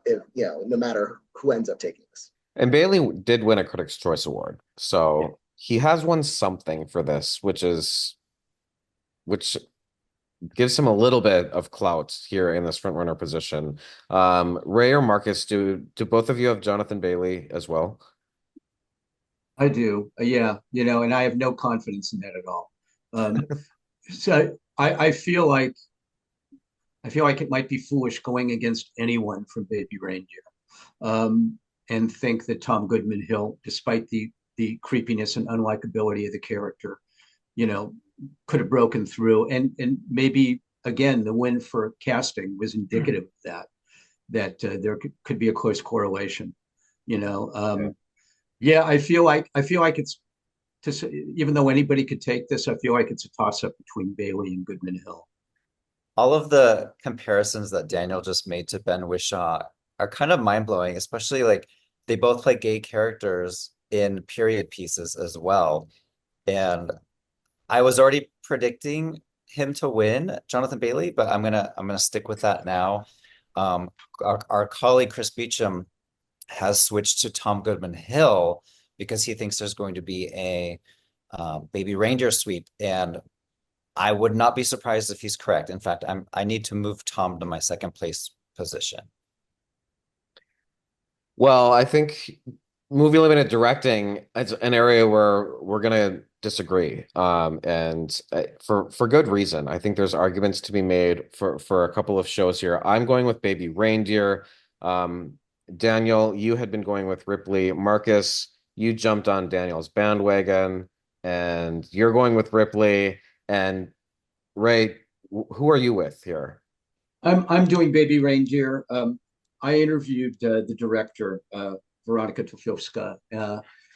if no matter who ends up taking this. And Bailey did win a Critics' Choice Award, so he has won something for this, which gives him a little bit of clout here in this front runner position. Ray or Marcus, do both of you have Jonathan Bailey as well? I do. Yeah. And I have no confidence in that at all. So I feel like it might be foolish going against anyone from Baby Reindeer, and think that Tom Goodman-Hill, despite the creepiness and unlikability of the character, could have broken through, and maybe again the win for casting was indicative of that there could be a close correlation. You know, yeah, I feel like it's even though anybody could take this, I feel like it's a toss up between Bailey and Goodman Hill. All of the comparisons that Daniel just made to Ben Whishaw are kind of mind-blowing, especially like they both play gay characters in period pieces as well. And I was already predicting him to win, Jonathan Bailey, but I'm gonna stick with that now. Our colleague Chris Beecham has switched to Tom Goodman Hill because he thinks there's going to be a Baby Reindeer sweep, and I would not be surprised if he's correct. In fact, I need to move Tom to my second place position. Well, I think movie limited directing is an area where we're gonna disagree, and for good reason. I think there's arguments to be made for a couple of shows here. I'm going with Baby Reindeer. Daniel, you had been going with Ripley. Marcus, you jumped on Daniel's bandwagon, and you're going with Ripley. And Ray, who are you with here? I'm doing Baby Reindeer. I interviewed the director, Veronica Tofilska.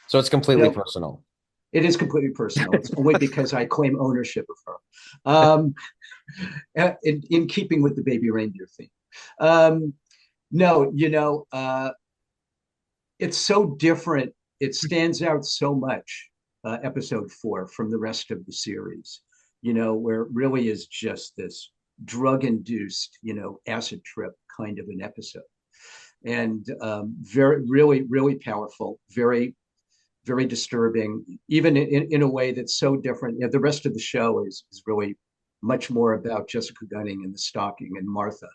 So it's completely you know, personal. it is completely personal. It's only because I claim ownership of her. In keeping with the Baby Reindeer theme. No, it's so different. It stands out so much, episode 4 from the rest of the series, where it really is just this drug-induced, acid trip kind of an episode. And very, really, really powerful, very, very disturbing, even in a way that's so different. The rest of the show is really much more about Jessica Gunning and the stalking and Martha.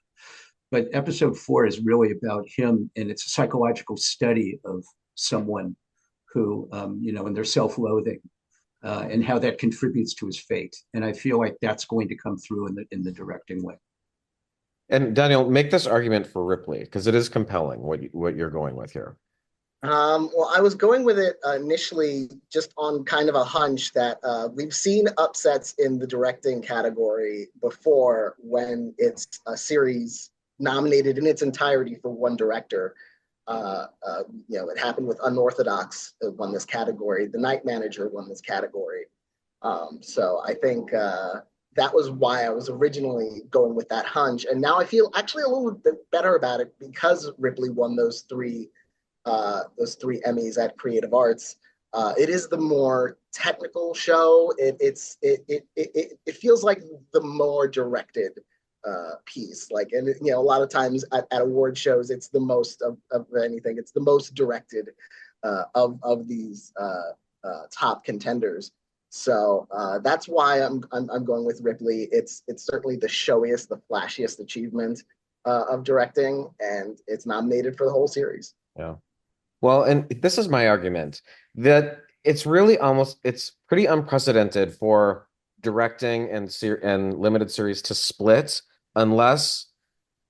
But episode 4 is really about him, and it's a psychological study of someone who, and their self-loathing, and how that contributes to his fate. And I feel like that's going to come through in the directing way. And Daniel, make this argument for Ripley because it is compelling what you're going with here. Well, I was going with it initially just on kind of a hunch that we've seen upsets in the directing category before when it's a series nominated in its entirety for one director. It happened with Unorthodox, won this category. The Night Manager won this category. So I think that was why I was originally going with that hunch. And now I feel actually a little bit better about it because Ripley won those three Emmys at Creative Arts. It is the more technical show. It feels like the more directed piece. A lot of times at award shows, it's the most of anything. It's the most directed of these top contenders. So that's why I'm going with Ripley. It's certainly the showiest, the flashiest achievement of directing, and it's nominated for the whole series. Yeah. Well, and this is my argument that it's pretty unprecedented for directing and limited series to split unless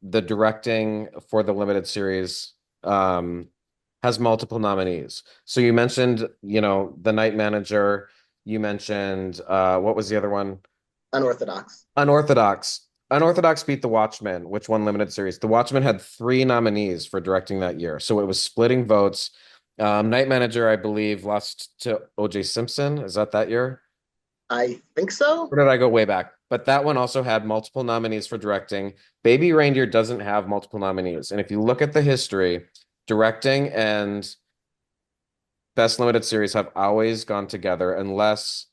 the directing for the limited series has multiple nominees. So you mentioned, The Night Manager. You mentioned what was the other one? Unorthodox. Unorthodox beat The Watchmen, which won limited series. The Watchmen had 3 nominees for directing that year, so it was splitting votes. Night Manager, I believe, lost to O.J. Simpson. Is that year? I think so. Or did I go way back? But that one also had multiple nominees for directing. Baby Reindeer doesn't have multiple nominees. And if you look at the history, directing and Best Limited Series have always gone together unless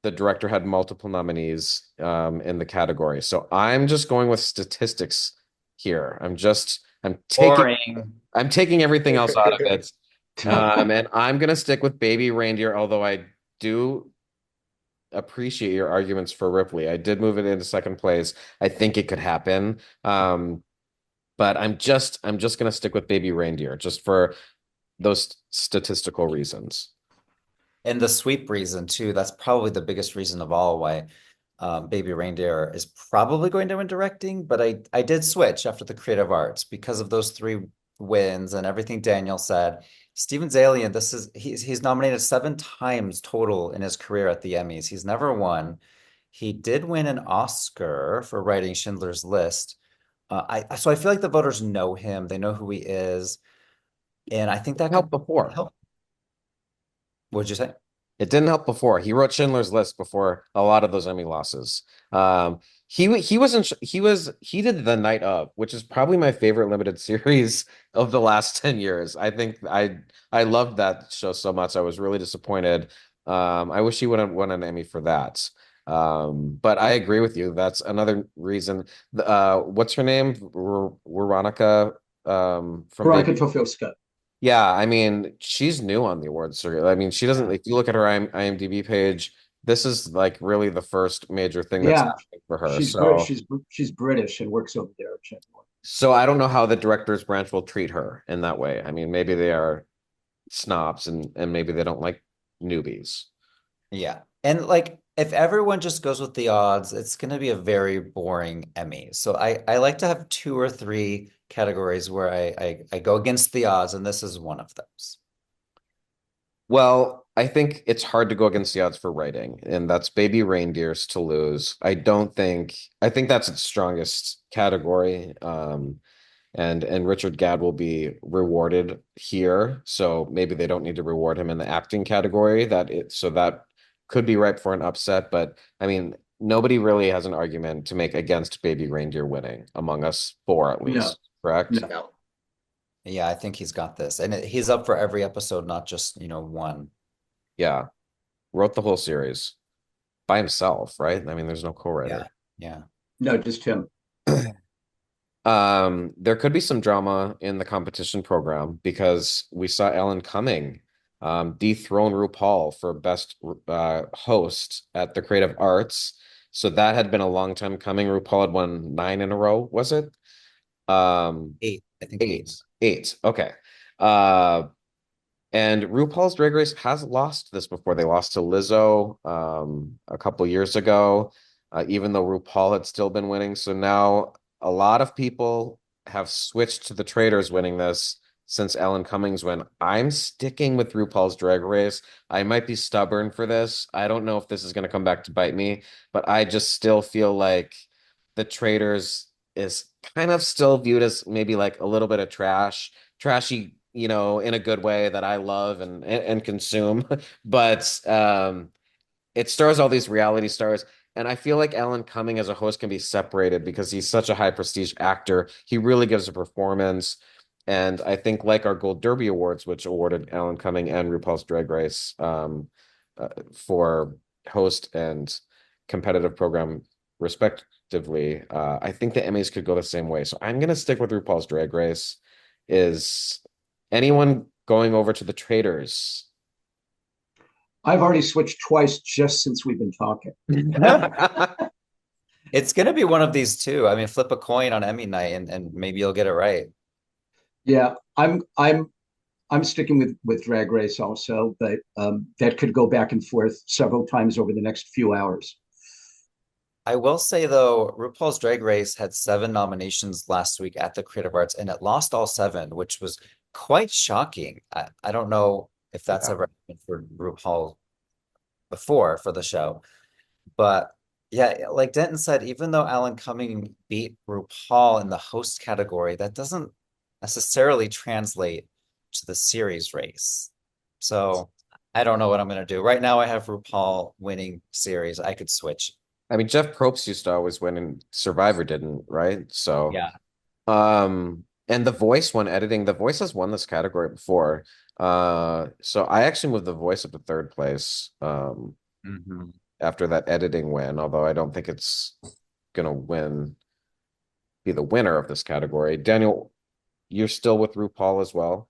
the director had multiple nominees in the category. So I'm just going with statistics here. I'm taking everything else out of it. And I'm going to stick with Baby Reindeer, although I do appreciate your arguments for Ripley. I did move it into second place. I think it could happen. But I'm just going to stick with Baby Reindeer just for those statistical reasons. And the sweep reason too, that's probably the biggest reason of all why Baby Reindeer is probably going to win directing, but I did switch after the Creative Arts because of those 3 wins and everything Daniel said. Steven Zalian, he's nominated 7 times total in his career at the Emmys. He's never won. He did win an Oscar for writing Schindler's List. So I feel like the voters know him. They know who he is, and I think that Helped could before. help. What'd you say? It didn't help before. He wrote Schindler's List before a lot of those Emmy losses. He wasn't he did The Night Of, which is probably my favorite limited series of the last 10 years. I think I loved that show so much. I was really disappointed. I wish he would have won an Emmy for that. But I agree with you. That's another reason. What's her name? Veronica from Veronica Baby. Tofilska. Yeah, I mean, she's new on the awards circuit. I mean, she doesn't, if you look at her IMDb page, this is like really the first major thing that's Yeah, happening for her. she's she's British and works over there generally. So I don't know how the director's branch will treat her in that way. I mean, maybe they are snobs and maybe they don't like newbies. Yeah. And like if everyone just goes with the odds, it's going to be a very boring Emmy. So I like to have 2 or 3 categories where I go against the odds, and this is one of those. Well, I think it's hard to go against the odds for writing, and that's Baby Reindeers to lose. I think that's its strongest category. And Richard Gadd will be rewarded here. So maybe they don't need to reward him in the acting category. So that could be ripe for an upset. But I mean, nobody really has an argument to make against Baby Reindeer winning among us four at No, least, correct? no. No. Yeah, I think he's got this. And he's up for every episode, not just, one. Yeah. Wrote the whole series by himself, right? I mean, there's no Yeah. co-writer. Yeah. No, just him. There could be some drama in the competition program because we saw Ellen Cumming dethrone RuPaul for best host at the Creative Arts. So that had been a long time coming. RuPaul had won 9 in a row, was it? 8. I think 8. Eight. Okay. And RuPaul's Drag Race has lost this before. They lost to Lizzo a couple years ago, even though RuPaul had still been winning. So now a lot of people have switched to the Traitors winning this since Ellen Cummings went. I'm sticking with RuPaul's Drag Race. I might be stubborn for this. I don't know if this is going to come back to bite me, but I just still feel like the Traitors is kind of still viewed as maybe like a little bit of trashy, in a good way that I love and consume. But it stars all these reality stars. And I feel like Alan Cumming as a host can be separated because he's such a high prestige actor. He really gives a performance. And I think like our Gold Derby Awards, which awarded Alan Cumming and RuPaul's Drag Race for host and competitive program respectively, I think the Emmys could go the same way. So I'm going to stick with RuPaul's Drag Race. Is anyone going over to the Traitors? I've already switched twice just since we've been talking. It's going to be one of these two. I mean, flip a coin on Emmy night and maybe you'll get it right. Yeah, I'm sticking with Drag Race also, but that could go back and forth several times over the next few hours. I will say though, RuPaul's Drag Race had 7 nominations last week at the Creative Arts, and it lost all 7, which was quite shocking. I don't know if that's ever happened for RuPaul before for the show, but yeah, like Denton said, even though Alan Cumming beat RuPaul in the host category, that doesn't necessarily translate to the series race. So I don't know what I'm going to do. Right now, I have RuPaul winning series. I could switch. I mean, Jeff Probst used to always win and Survivor didn't, right? So, Yeah. And The Voice won editing. The Voice has won this category before. So I actually moved The Voice up to third place after that editing win, although I don't think it's gonna be the winner of this category. Daniel, you're still with RuPaul as well?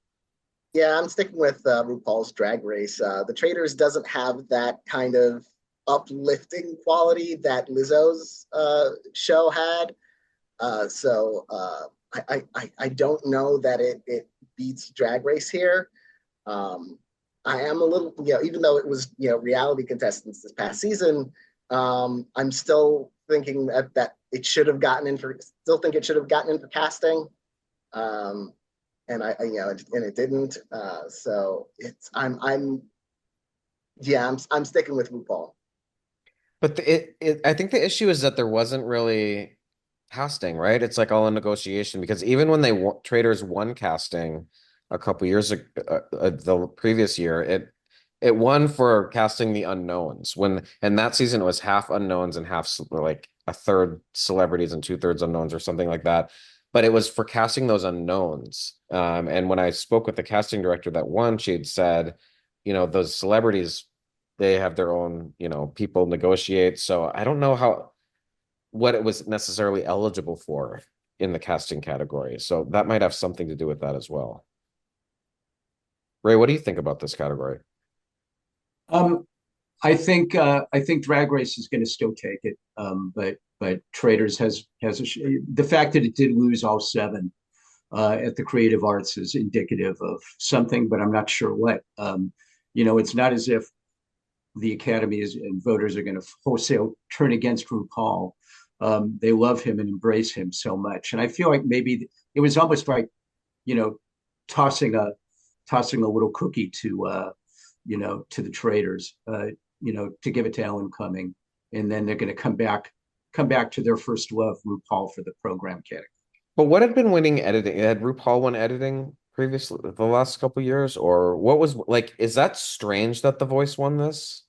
Yeah, I'm sticking with RuPaul's Drag Race. The Traitors doesn't have that kind of uplifting quality that Lizzo's show had. I don't know that it beats Drag Race here. I am a little, even though it was, reality contestants this past season, I'm still thinking that it should have gotten in for, still think it should have gotten in for casting. and and it didn't. So I'm sticking with RuPaul. But I think the issue is that there wasn't really casting, right? It's like all in negotiation because even when Traders won casting a couple years ago, the previous year, it won for casting the unknowns. And that season it was half unknowns and half like a third celebrities and two-thirds unknowns or something like that. But it was for casting those unknowns. And when I spoke with the casting director that won, she had said, those celebrities, they have their own, people negotiate. So I don't know what it was necessarily eligible for in the casting category. So that might have something to do with that as well. Ray, what do you think about this category? I think Drag Race is going to still take it, but Traders has the fact that it did lose all seven at the Creative Arts is indicative of something, but I'm not sure what. It's not as if the Academy and voters are going to wholesale turn against RuPaul. They love him and embrace him so much, and I feel like maybe it was almost like, tossing a little cookie to to the Traders, to give it to Ellen Cumming, and then they're going to come back to their first love, RuPaul, for the program category. But what had been winning editing? Had RuPaul won editing previously the last couple of years, or what was like? Is that strange that The Voice won this?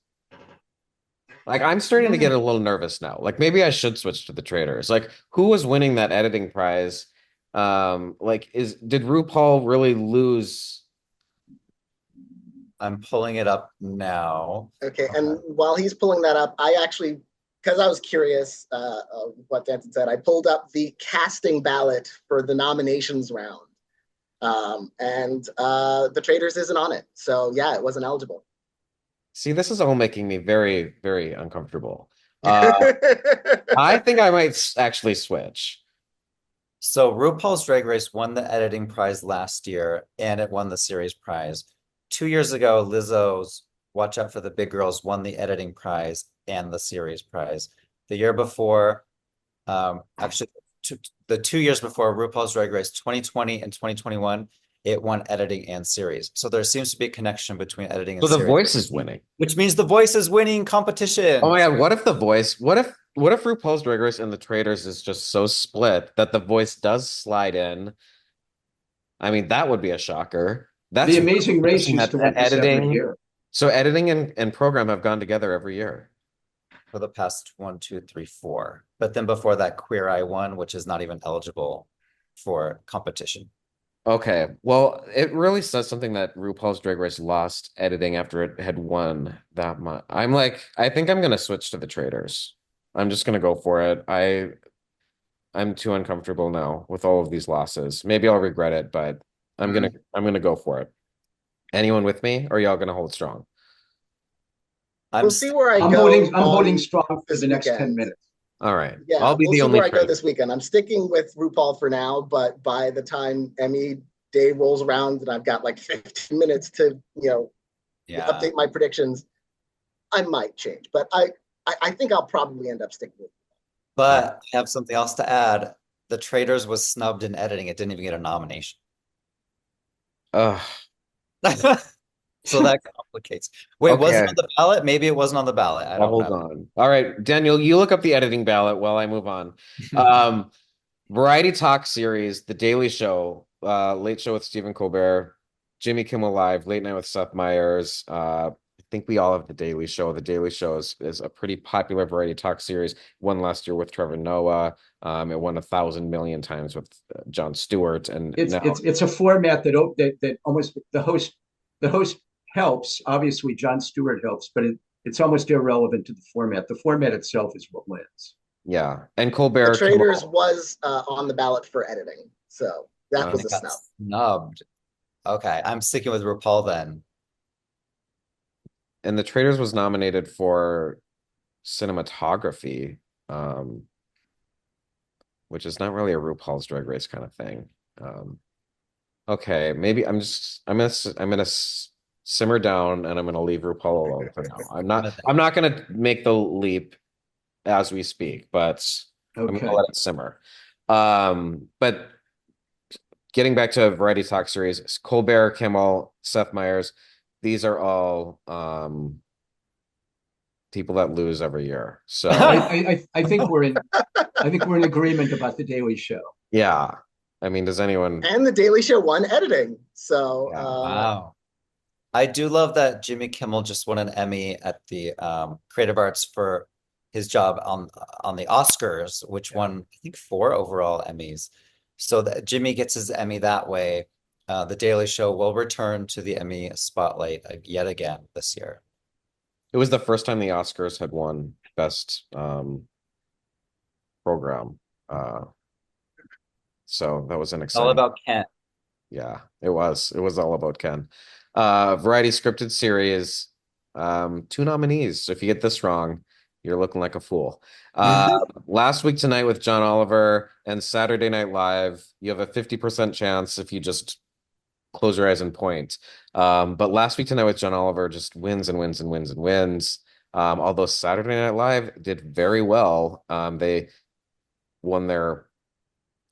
Like, I'm starting to get a little nervous now. Like, maybe I should switch to the Traders. Like, who was winning that editing prize? Did RuPaul really lose? I'm pulling it up now. Okay, and while he's pulling that up, I actually, because I was curious of what Denton said, I pulled up the casting ballot for the nominations round. And the Traders isn't on it. So yeah, it wasn't eligible. See, this is all making me very, very uncomfortable. I think I might actually switch. So RuPaul's Drag Race won the editing prize last year, and it won the series prize. 2 years ago, Lizzo's Watch Out for the Big Girls won the editing prize and the series prize. The year before, the 2 years before, RuPaul's Drag Race 2020 and 2021, it won editing and series. So there seems to be a connection between editing and So The series. Voice is winning. Which means The Voice is winning competition. Oh my God, what if RuPaul's Drag Race and the Traders is just so split that The Voice does slide in? I mean, that would be a shocker. That's The Amazing Race used to win this every year. So editing and program have gone together every year. For the past 1, 2, 3, 4. But then before that, Queer Eye won, which is not even eligible for competition. Okay, well, it really says something that RuPaul's Drag Race lost editing after it had won that much. I think I'm gonna switch to the Traders. I'm just gonna go for it. I'm too uncomfortable now with all of these losses. Maybe I'll regret it, but I'm gonna go for it. Anyone with me, or y'all gonna hold strong? We'll see where I go. I'm holding strong for the next 10 minutes. All right. Yeah, I'll be we'll the see only where I go friend. this weekend. I'm sticking with RuPaul for now, but by the time Emmy day rolls around and I've got like 15 minutes to, update my predictions, I might change. But I think I'll probably end up sticking with it. But I have something else to add. The Traders was snubbed in editing. It didn't even get a nomination. Ugh. So that complicates. Wait, Okay. was it on the ballot? Maybe it wasn't on the ballot. I don't Hold know. on. All right, Daniel, you look up the editing ballot while I move on. Variety Talk series, The Daily Show, Late Show with Stephen Colbert, Jimmy Kimmel Live, Late Night with Seth Meyers. I think we all have The Daily Show. The Daily Show is a pretty popular Variety Talk series. Won last year with Trevor Noah. It won 1,000 million times with Jon Stewart, and it's a format that almost the host helps. Obviously, Jon Stewart helps, but it's almost irrelevant to the format. The format itself is what wins. Yeah, and Colbert. The Traders was on the ballot for editing, so that was a snub. Snubbed. Okay, I'm sticking with RuPaul then. And the Traders was nominated for cinematography, which is not really a RuPaul's Drag Race kind of thing. Okay, maybe I'm gonna simmer down and I'm gonna leave RuPaul alone for now. I'm not gonna make the leap as we speak, but I'm gonna let it simmer. But getting back to Variety Talk series, Colbert, Kimmel, Seth Meyers, these are all people that lose every year. So I think we're in agreement about the Daily Show. yeah, I mean, does anyone? And the Daily Show won editing. So Yeah. Wow. I do love that Jimmy Kimmel just won an Emmy at the Creative Arts for his job on the Oscars, which won, I think, 4 overall Emmys. So that Jimmy gets his Emmy that way. The Daily Show will return to the Emmy spotlight yet again this year. It was the first time the Oscars had won best program. So that was an All exciting. about Kent. Yeah, it was. It was all about Ken. Variety scripted series, 2 nominees. So if you get this wrong, you're looking like a fool. Last Week Tonight with John Oliver and Saturday Night Live, you have a 50% chance if you just close your eyes and point. But Last Week Tonight with John Oliver just wins and wins and wins and wins. Although Saturday Night Live did very well. They won their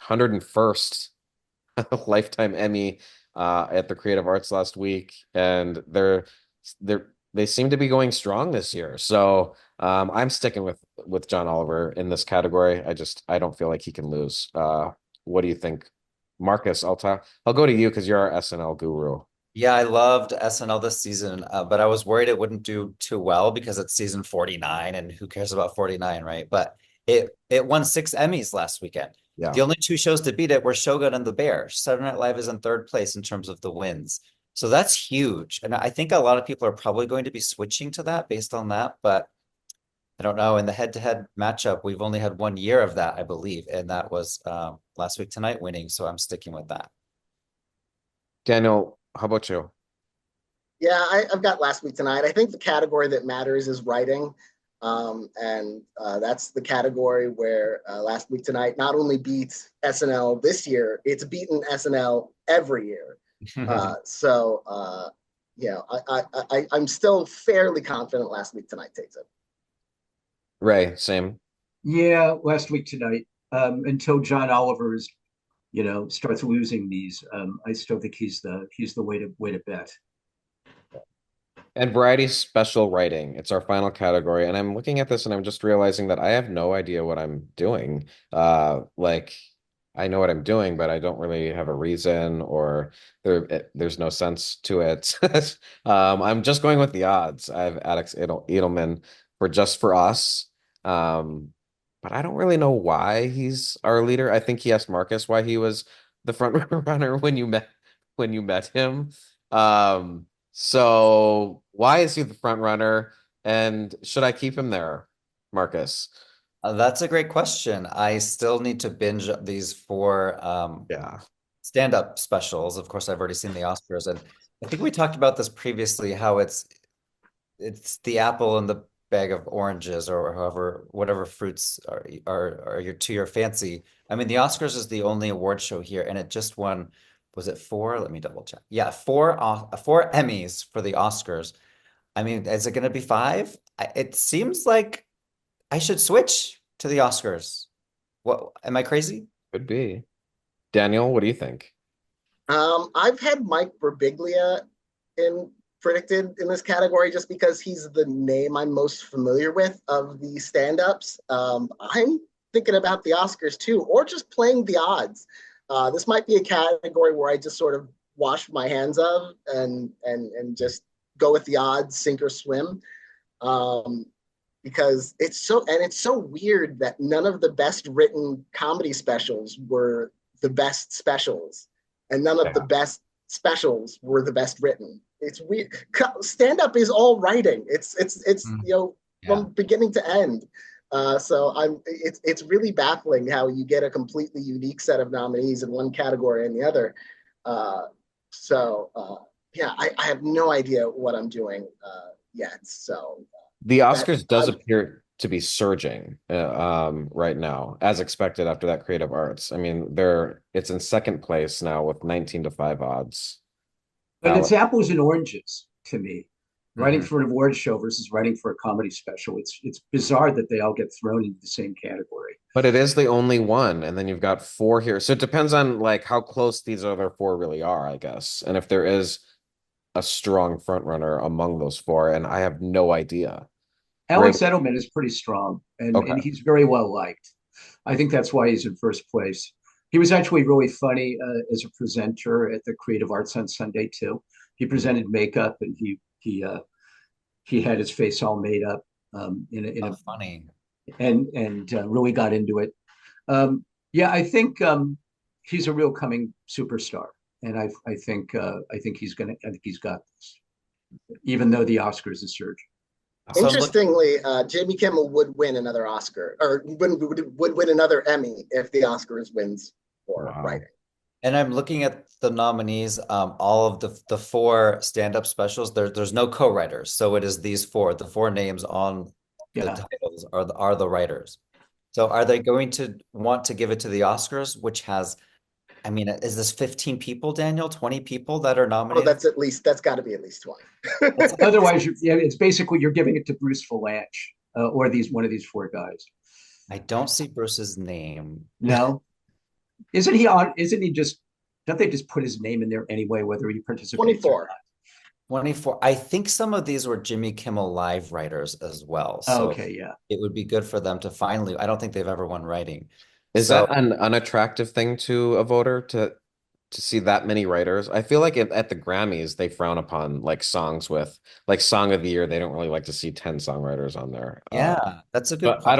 101st Lifetime Emmy at the Creative Arts last week, and they seem to be going strong this year. So I'm sticking with John Oliver in this category. I don't feel like he can lose. What do you think, Marcus? I'll go to you because you're our SNL guru. Yeah, I loved SNL this season, but I was worried it wouldn't do too well because it's season 49, and who cares about 49, right? But it won 6 Emmys last weekend. Yeah. The only 2 shows to beat it were Shogun and The Bear. Saturday Night Live is in 3rd place in terms of the wins. So that's huge. And I think a lot of people are probably going to be switching to that based on that, but I don't know. In the head-to-head matchup, we've only had 1 year of that, I believe, and that was Last Week Tonight winning. So I'm sticking with that. Daniel, how about you? yeah, I've got Last Week Tonight. I think the category that matters is writing. And that's the category where Last Week Tonight not only beats SNL this year, it's beaten SNL every year. I'm still fairly confident Last Week Tonight takes it. Ray, same. Yeah, Last Week Tonight. Until John Oliver is, starts losing these, I still think he's the way to bet. And variety special writing. It's our final category. And I'm looking at this and I'm just realizing that I have no idea what I'm doing. Like I know what I'm doing, but I don't really have a reason or there's no sense to it. I'm just going with the odds. I have Alex Edelman for Just for Us. But I don't really know why he's our leader. I think he asked Marcus why he was the front runner when you met him. So why is he the front runner? And should I keep him there, Marcus? That's a great question. I still need to binge these 4 Yeah. stand-up specials. Of course, I've already seen the Oscars, and I think we talked about this previously, how it's the apple in the bag of oranges or whatever fruits are to your fancy. I mean, the Oscars is the only award show here, and it just won, was it 4? Let me double check. Yeah, 4 Emmys for the Oscars. I mean, is it going to be 5? It seems like I should switch to the Oscars. What, am I crazy? Could be. Daniel, what do you think? I've had Mike Birbiglia predicted in this category just because he's the name I'm most familiar with of the stand-ups. I'm thinking about the Oscars too, or just playing the odds. This might be a category where I just sort of wash my hands of and just go with the odds, sink or swim. Because it's so weird that none of the best written comedy specials were the best specials, and none of the best specials were the best written. It's weird. Stand up is all writing. It's from beginning to end. It's really baffling how you get a completely unique set of nominees in one category and the other. I have no idea what I'm doing yet. So the Oscars does appear to be surging right now, as expected after that Creative Arts. I mean, it's in 2nd place now with 19-5 odds. But it's apples and oranges to me. Writing Mhm. for an award show versus writing for a comedy special. It's bizarre that they all get thrown into the same category. But it is the only one, and then you've got four here. So it depends on like how close these other four really are, I guess. And if there is a strong front runner among those four, and I have no idea. Ray, Alex Edelman is pretty strong, and okay. he's very well liked. I think that's why he's in first place. He was actually really funny as a presenter at the Creative Arts on Sunday too. He Mhm. presented makeup, and he had his face all made up in Oh, a funny. and really got into it. Yeah, I think he's a real coming superstar, and I think he's got this, even though the Oscars is surging. So I'm looking. Interestingly, Jimmy Kimmel would win another Oscar, or would win another Emmy if the Oscars wins for Wow. writing. And I'm looking at the nominees, all of the four stand-up specials. There's no co-writers, so it is these four. The four names on the Yeah, titles are the writers. So are they going to want to give it to the Oscars, which has, I mean, is this 15 people, Daniel? 20 people that are Oh, nominated? that's got to be at least 20. That's otherwise, yeah, it's basically you're giving it to Bruce Valanche or these one of these four guys. I don't see Bruce's name. No, isn't he on? Isn't he just? Don't they just put his name in there anyway, whether he participates or 24. not? 24. I think some of these were Jimmy Kimmel Live writers as well. Oh, So okay, yeah. it would be good for them to finally, I don't think they've ever won writing. Is that So an unattractive thing to a voter to see that many writers? I feel like at the Grammys they frown upon like songs with like song of the year. They don't really like to see 10 songwriters on there. yeah, that's a good But point. I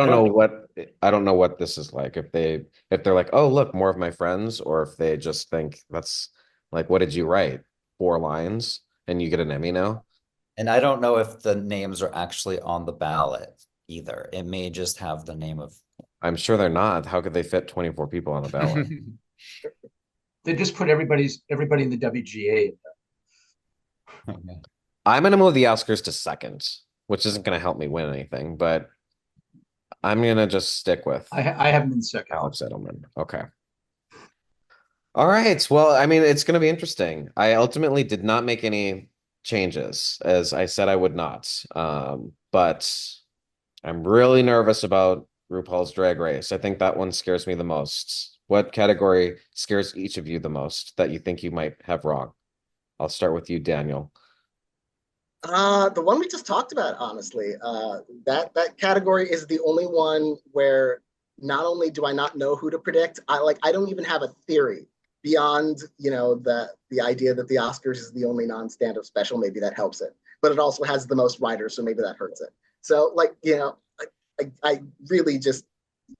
don't know what this is like. If they're like, oh look, more of my friends, or if they just think that's like, what did you write? Four lines and you get an Emmy now? And I don't know if the names are actually on the ballot either. It may just have the name of. I'm sure they're not. How could they fit 24 people on a ballot? They just put everybody in the WGA. I'm gonna move the Oscars to second, which isn't gonna help me win anything, but I'm gonna just stick with I have them in second. Alex Edelman. Okay. All right. Well, I mean, it's gonna be interesting. I ultimately did not make any changes, as I said I would not. But I'm really nervous about RuPaul's Drag Race. I think that one scares me the most. What category scares each of you the most that you think you might have wrong? I'll start with you, Daniel. The one we just talked about, honestly, that category is the only one where not only do I not know who to predict, I don't even have a theory beyond the idea that the Oscars is the only non-stand-up special. Maybe that helps it, but it also has the most writers, so maybe that hurts it. So I really just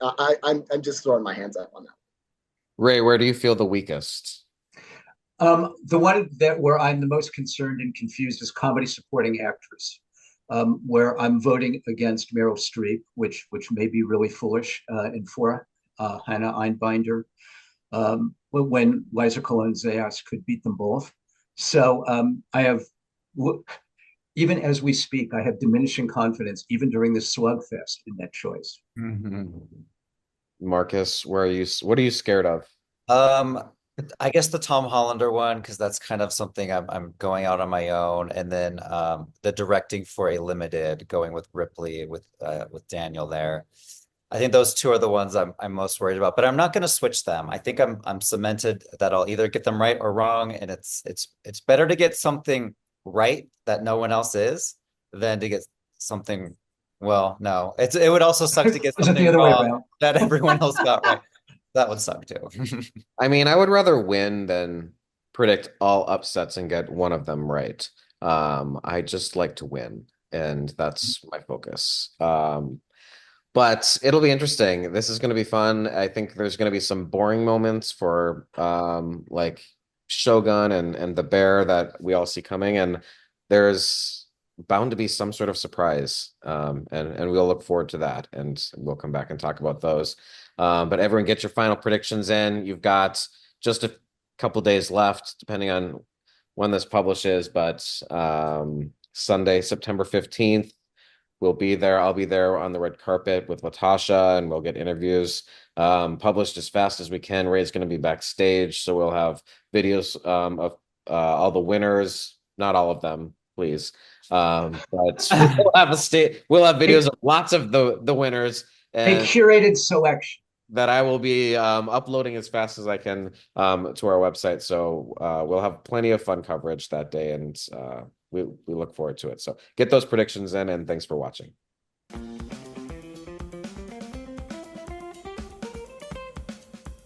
I'm just throwing my hands up on that. Ray, where do you feel the weakest? The one that where I'm the most concerned and confused is comedy supporting actress, where I'm voting against Meryl Streep, which may be really foolish, and for Hannah Einbinder, when Liza Colon-Zayas could beat them both. So I have, even as we speak, I have diminishing confidence, even during the slugfest, in that choice. Marcus, where are you? What are you scared of? Um, I guess the Tom Hollander one, because that's kind of something I'm going out on my own. And then the directing for a limited, going with Ripley with Daniel there. I think those two are the ones I'm most worried about, but I'm not going to switch them. I think I'm cemented that I'll either get them right or wrong, and it's better to get something right that no one else is than to get something. Well, no, it would also suck to get Is it the something other way wrong around? that everyone else got right. That would suck too. I mean, I would rather win than predict all upsets and get one of them right. I just like to win, and that's my focus. But it'll be interesting. This is going to be fun. I think there's going to be some boring moments for like Shogun and the bear that we all see coming, and there's bound to be some sort of surprise. And we'll look forward to that, and we'll come back and talk about those. But everyone, get your final predictions in. You've got just a couple days left, depending on when this publishes, but Sunday, September 15th. We'll be there. I'll be there on the red carpet with Latasha, and we'll get interviews published as fast as we can. Ray's going to be backstage, so we'll have videos of all the winners, not all of them, please. But we'll have we'll have videos of lots of the winners A and curated selection. that I will be uploading as fast as I can to our website. So we'll have plenty of fun coverage that day, and we look forward to it. So get those predictions in, and thanks for watching.